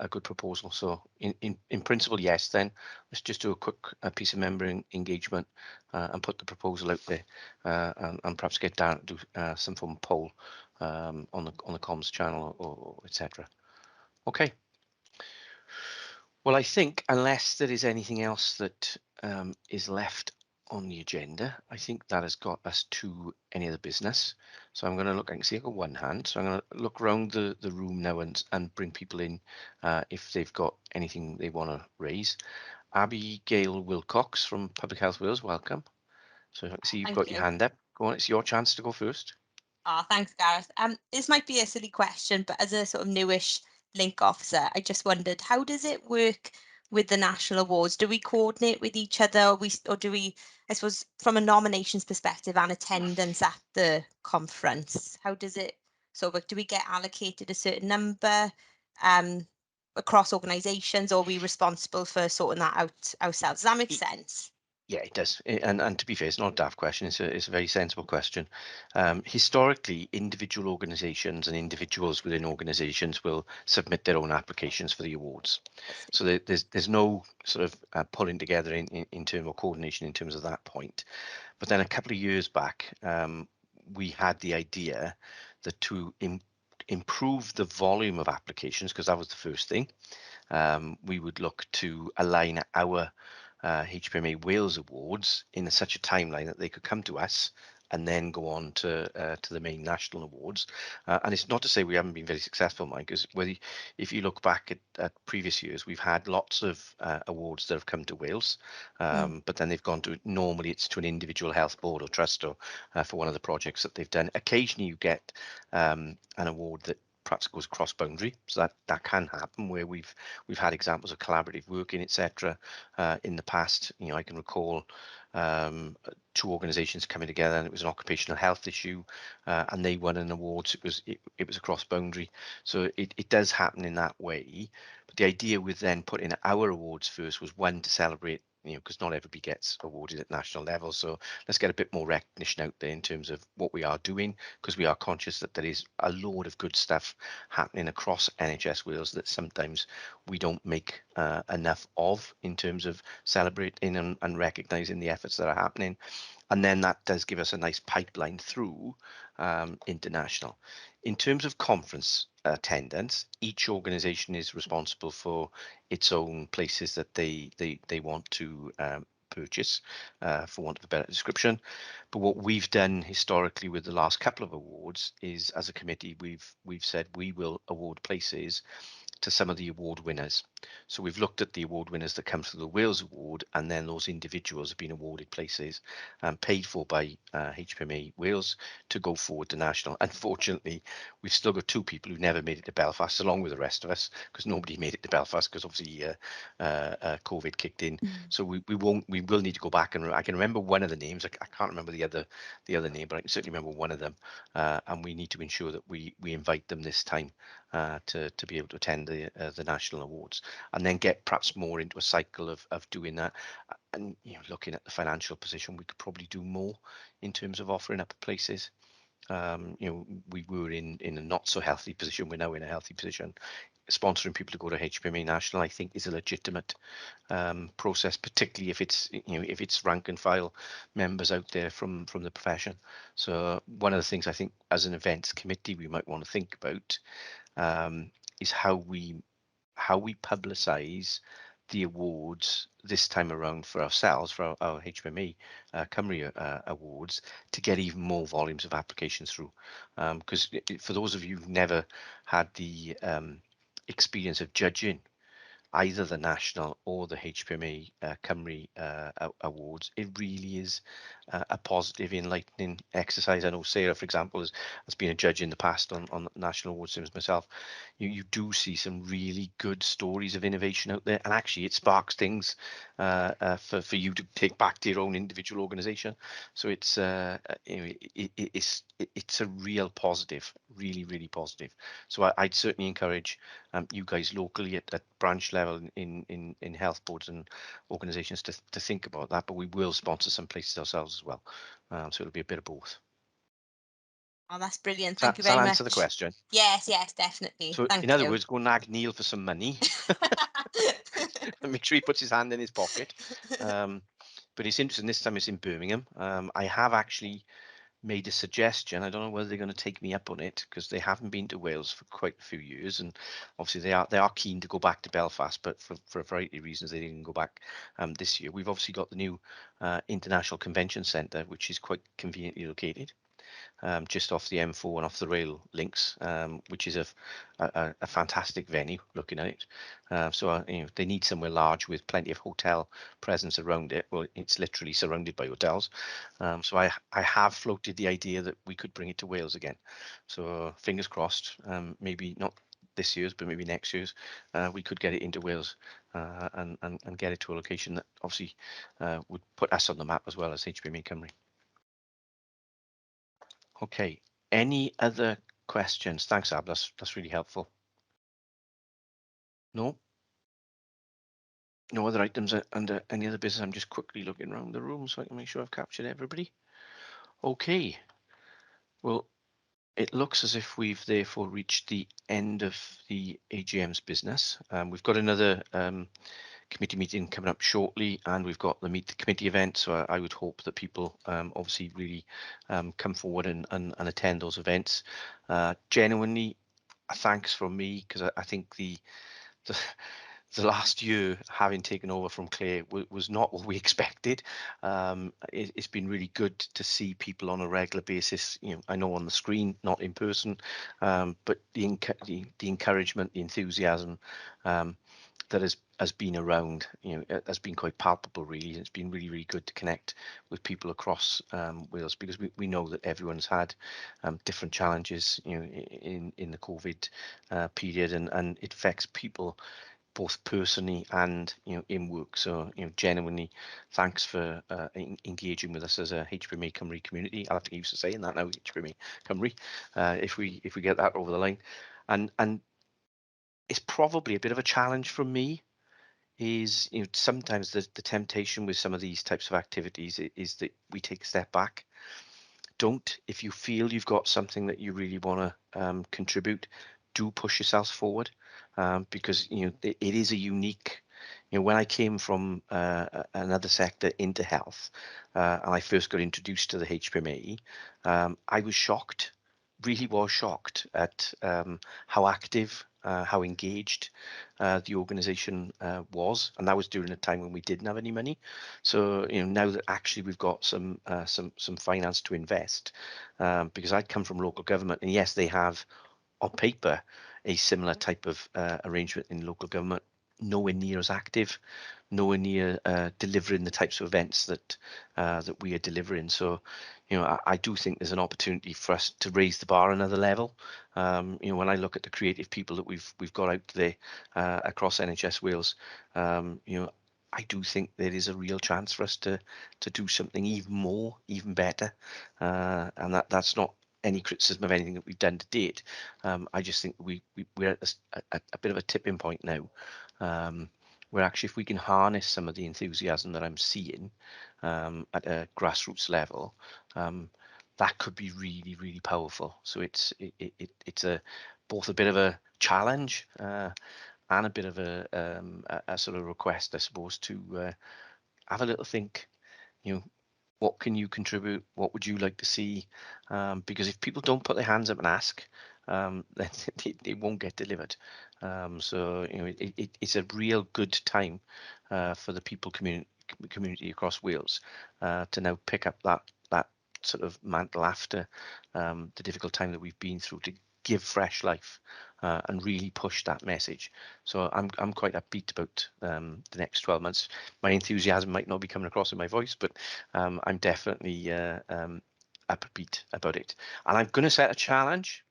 good proposal. So in principle, yes. Then let's just do a quick piece of member engagement and put the proposal out there, and perhaps get down to do some form of poll on the comms channel or etc. Okay. Well, I think unless there is anything else that is left on the agenda, I think that has got us to any other business. So I'm going to look, I can see I've got one hand, so I'm going to look around the room now and bring people in if they've got anything they want to raise. Abigail Wilcox from Public Health Wales, welcome. So I can see you've Thank got you. your hand up. Go on, it's your chance to go first. Oh, thanks, Gareth. This might be a silly question, but as a sort of newish link officer, I just wondered, how does it work with the national awards? Do we coordinate with each other, or do we, I suppose, from a nominations perspective and attendance at the conference, how does it sort of work? Do we get allocated a certain number across organisations, or are we responsible for sorting that out ourselves? Does that make sense? Yeah, it does. And to be fair, it's not a daft question. It's a very sensible question. Historically, individual organisations and individuals within organisations will submit their own applications for the awards. So there's no sort of pulling together in terms of coordination in terms of that point. But then a couple of years back, we had the idea that to improve the volume of applications, because that was the first thing, we would look to align our HPMA Wales Awards in such a timeline that they could come to us and then go on to the main national awards. And it's not to say we haven't been very successful, Mike, because if you look back at previous years, we've had lots of awards that have come to Wales, but then they've gone to, normally it's to an individual health board or trust or for one of the projects that they've done. Occasionally you get an award that perhaps goes cross boundary, so that can happen where we've had examples of collaborative working, etc. In the past. I can recall two organisations coming together, and it was an occupational health issue, and they won an award. So it was a cross boundary, so it does happen in that way. But the idea with then putting our awards first was, one, to celebrate, because not everybody gets awarded at national level. So let's get a bit more recognition out there in terms of what we are doing, because we are conscious that there is a load of good stuff happening across NHS Wales that sometimes we don't make enough of in terms of celebrating and recognising the efforts that are happening. And then that does give us a nice pipeline through international. In terms of conference attendance, each organisation is responsible for its own places that they want to purchase, for want of a better description. But what we've done historically with the last couple of awards is, as a committee, we've said we will award places to some of the award winners. So we've looked at the award winners that come through the Wales Award, and then those individuals have been awarded places paid for by HPMA Wales to go forward to national. Unfortunately, we've still got two people who never made it to Belfast, along with the rest of us, because nobody made it to Belfast because obviously COVID kicked in. So we will need to go back, and I can remember one of the names. I can't remember the other name, but I can certainly remember one of them. And we need to ensure that we invite them this time to be able to attend the national awards, and then get perhaps more into a cycle of doing that. And looking at the financial position, we could probably do more in terms of offering up places. We were in a not so healthy position. We're now in a healthy position. Sponsoring people to go to HPMA National, I think, is a legitimate process, particularly if it's rank and file members out there from the profession. So one of the things I think as an events committee we might want to think about is how we publicise the awards this time around for ourselves, for our HPMA Cymru awards, to get even more volumes of applications through. Because for those of you who've never had the experience of judging either the national or the HPMA Cymru awards, it really is a positive, enlightening exercise. I know Sarah, for example, has been a judge in the past on national awards, same as myself. You do see some really good stories of innovation out there, and actually it sparks things for you to take back to your own individual organisation. So it's it's a real positive, really positive. So I'd certainly encourage you guys locally at branch level in health boards and organisations to think about that. But we will sponsor some places ourselves as well, so it'll be a bit of both. Oh, that's brilliant. Does Thank that, you does that very answer much. the question? Yes, definitely. So Thank in other you. words, go nag Neil for some money and make sure he puts his hand in his pocket. But it's interesting, this time it's in Birmingham. I have actually made a suggestion. I don't know whether they're going to take me up on it, because they haven't been to Wales for quite a few years, and obviously they are keen to go back to Belfast, but for a variety of reasons they didn't go back this year. We've obviously got the new International Convention Centre, which is quite conveniently located. Just off the M4 and off the rail links, which is a fantastic venue looking at it. So they need somewhere large with plenty of hotel presence around it. Well, it's literally surrounded by hotels. So I have floated the idea that we could bring it to Wales again. So fingers crossed, maybe not this year's, but maybe next year's, we could get it into Wales and get it to a location that obviously would put us on the map as well as HPMA Cymru. Okay, any other questions? Thanks, Ab, that's really helpful. No? No other items under any other business? I'm just quickly looking around the room so I can make sure I've captured everybody. Okay, well, it looks as if we've therefore reached the end of the AGM's business. We've got another committee meeting coming up shortly, and we've got the Meet the Committee event, so I would hope that people obviously really come forward and attend those events. Genuinely, thanks from me, because I think the last year, having taken over from Claire, was not what we expected. It's been really good to see people on a regular basis. I know on the screen, not in person, but the encouragement, the enthusiasm that has been around, has been quite palpable, really. It's been really good to connect with people across Wales, because we know that everyone's had different challenges, in the COVID period, and it affects people both personally and in work. So genuinely thanks for engaging with us as a HPMA Cymru community. I'll have to get used to saying that now, HPMA Cymru, if we get that over the line. And it's probably a bit of a challenge for me, is sometimes the temptation with some of these types of activities is that we take a step back. Don't, if you feel you've got something that you really want to contribute, do push yourselves forward, because it is a unique. When I came from another sector into health, and I first got introduced to the HPMA, I was shocked, really was shocked at how active, how engaged the organisation was, and that was during a time when we didn't have any money. So now that actually we've got some finance to invest, because I'd come from local government, and yes, they have on paper a similar type of arrangement in local government, nowhere near as active, nowhere near delivering the types of events that we are delivering. So I do think there's an opportunity for us to raise the bar another level. When I look at the creative people that we've got out there across NHS Wales, I do think there is a real chance for us to do something even more, even better, and that's not any criticism of anything that we've done to date. I just think we're at a bit of a tipping point now, where actually if we can harness some of the enthusiasm that I'm seeing at a grassroots level, that could be really powerful. So it's both a bit of a challenge and a bit of a sort of request, I suppose, to have a little think. What can you contribute? What would you like to see? Because if people don't put their hands up and ask, then they won't get delivered. So it's a real good time for the people community across Wales to now pick up that sort of mantle after the difficult time that we've been through, to give fresh life and really push that message. So I'm quite upbeat about the next 12 months. My enthusiasm might not be coming across in my voice, but I'm definitely upbeat about it. And I'm going to set a challenge.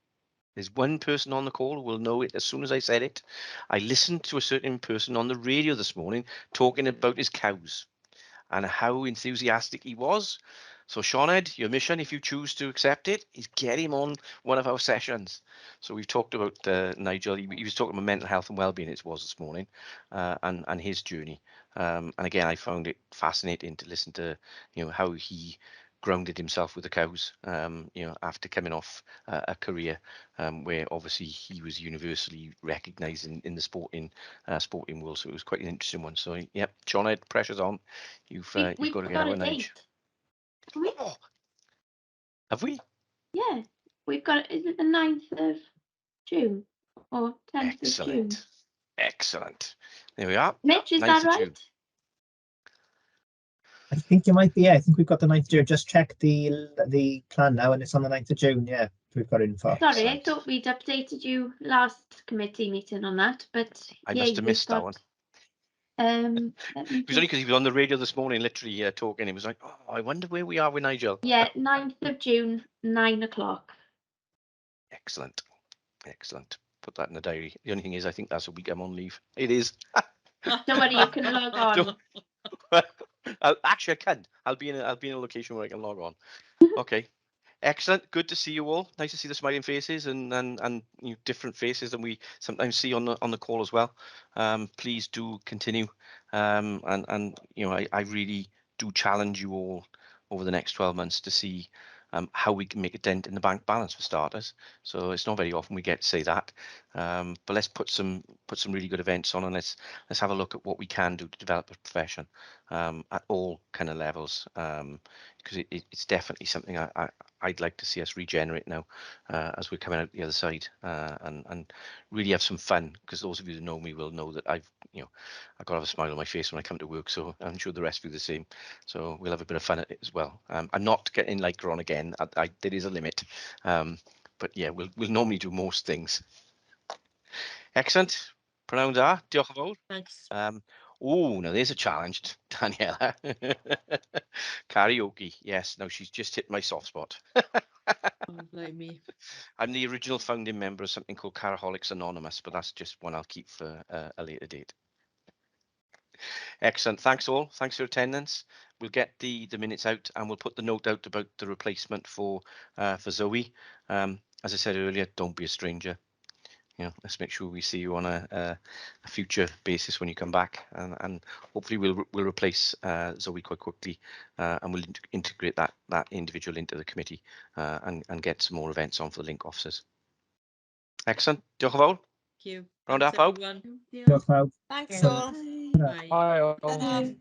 There's one person on the call who will know it as soon as I said it. I listened to a certain person on the radio this morning talking about his cows and how enthusiastic he was. So Sinead, your mission, if you choose to accept it, is get him on one of our sessions. So we've talked about Nigel. He was talking about mental health and well-being. It was this morning, and his journey. And again, I found it fascinating to listen to how he grounded himself with the cows. After coming off a career where obviously he was universally recognised in the sporting world. So it was quite an interesting one. So yep, Sinead, pressure's on. You've got to get out of age. Oh, have we? Yeah, we've got. Is it the 9th of June or 10th of June? Excellent. There we are. Mitch, is 9th that of right? June. I think you might be. Yeah, I think we've got the 9th of June. Just check the plan now, and it's on the 9th of June. Yeah, we've got it in for. Sorry, I thought we'd updated you last committee meeting on that, but I yeah, must have missed that one. Let me It was only because he was on the radio this morning, literally talking. He was like, "Oh, I wonder where we are with Nigel." Yeah, 9th of June, 9 o'clock. Excellent. Put that in the diary. The only thing is, I think that's a week I'm on leave. It is. Don't worry, you can log on. Actually, I can. I'll be in a location where I can log on. Okay. Excellent. Good to see you all. Nice to see the smiling faces and different faces than we sometimes see on the call as well. Please do continue. And I really do challenge you all over the next 12 months to see how we can make a dent in the bank balance for starters. So it's not very often we get to say that. But let's put some really good events on, and let's have a look at what we can do to develop a profession at all kind of levels. Because it's definitely something I'd like to see us regenerate now as we're coming out the other side and really have some fun. Because those of you that know me will know that I've got to have a smile on my face when I come to work. So I'm sure the rest of you the same. So we'll have a bit of fun at it as well. I'm not getting Lycra on again. There is a limit. But yeah, we'll normally do most things. Excellent. Prynawn da. Diolch yn fawr. Thanks. Oh, now there's a challenge, Daniela. Karaoke. Yes, no, she's just hit my soft spot. Oh, blame me. I'm the original founding member of something called Caraholics Anonymous, but that's just one I'll keep for a later date. Excellent. Thanks all. Thanks for your attendance. We'll get the minutes out and we'll put the note out about the replacement for Zoe. As I said earlier, don't be a stranger. Let's make sure we see you on a future basis when you come back, and hopefully we'll replace Zoe quite quickly, and we'll integrate that individual into the committee and get some more events on for the link officers. Excellent. Diolch yn fawr. Thank you. Round Thanks, up out. everyone. Diolch yn fawr. Thanks all. Bye. Bye all. Ta-ra.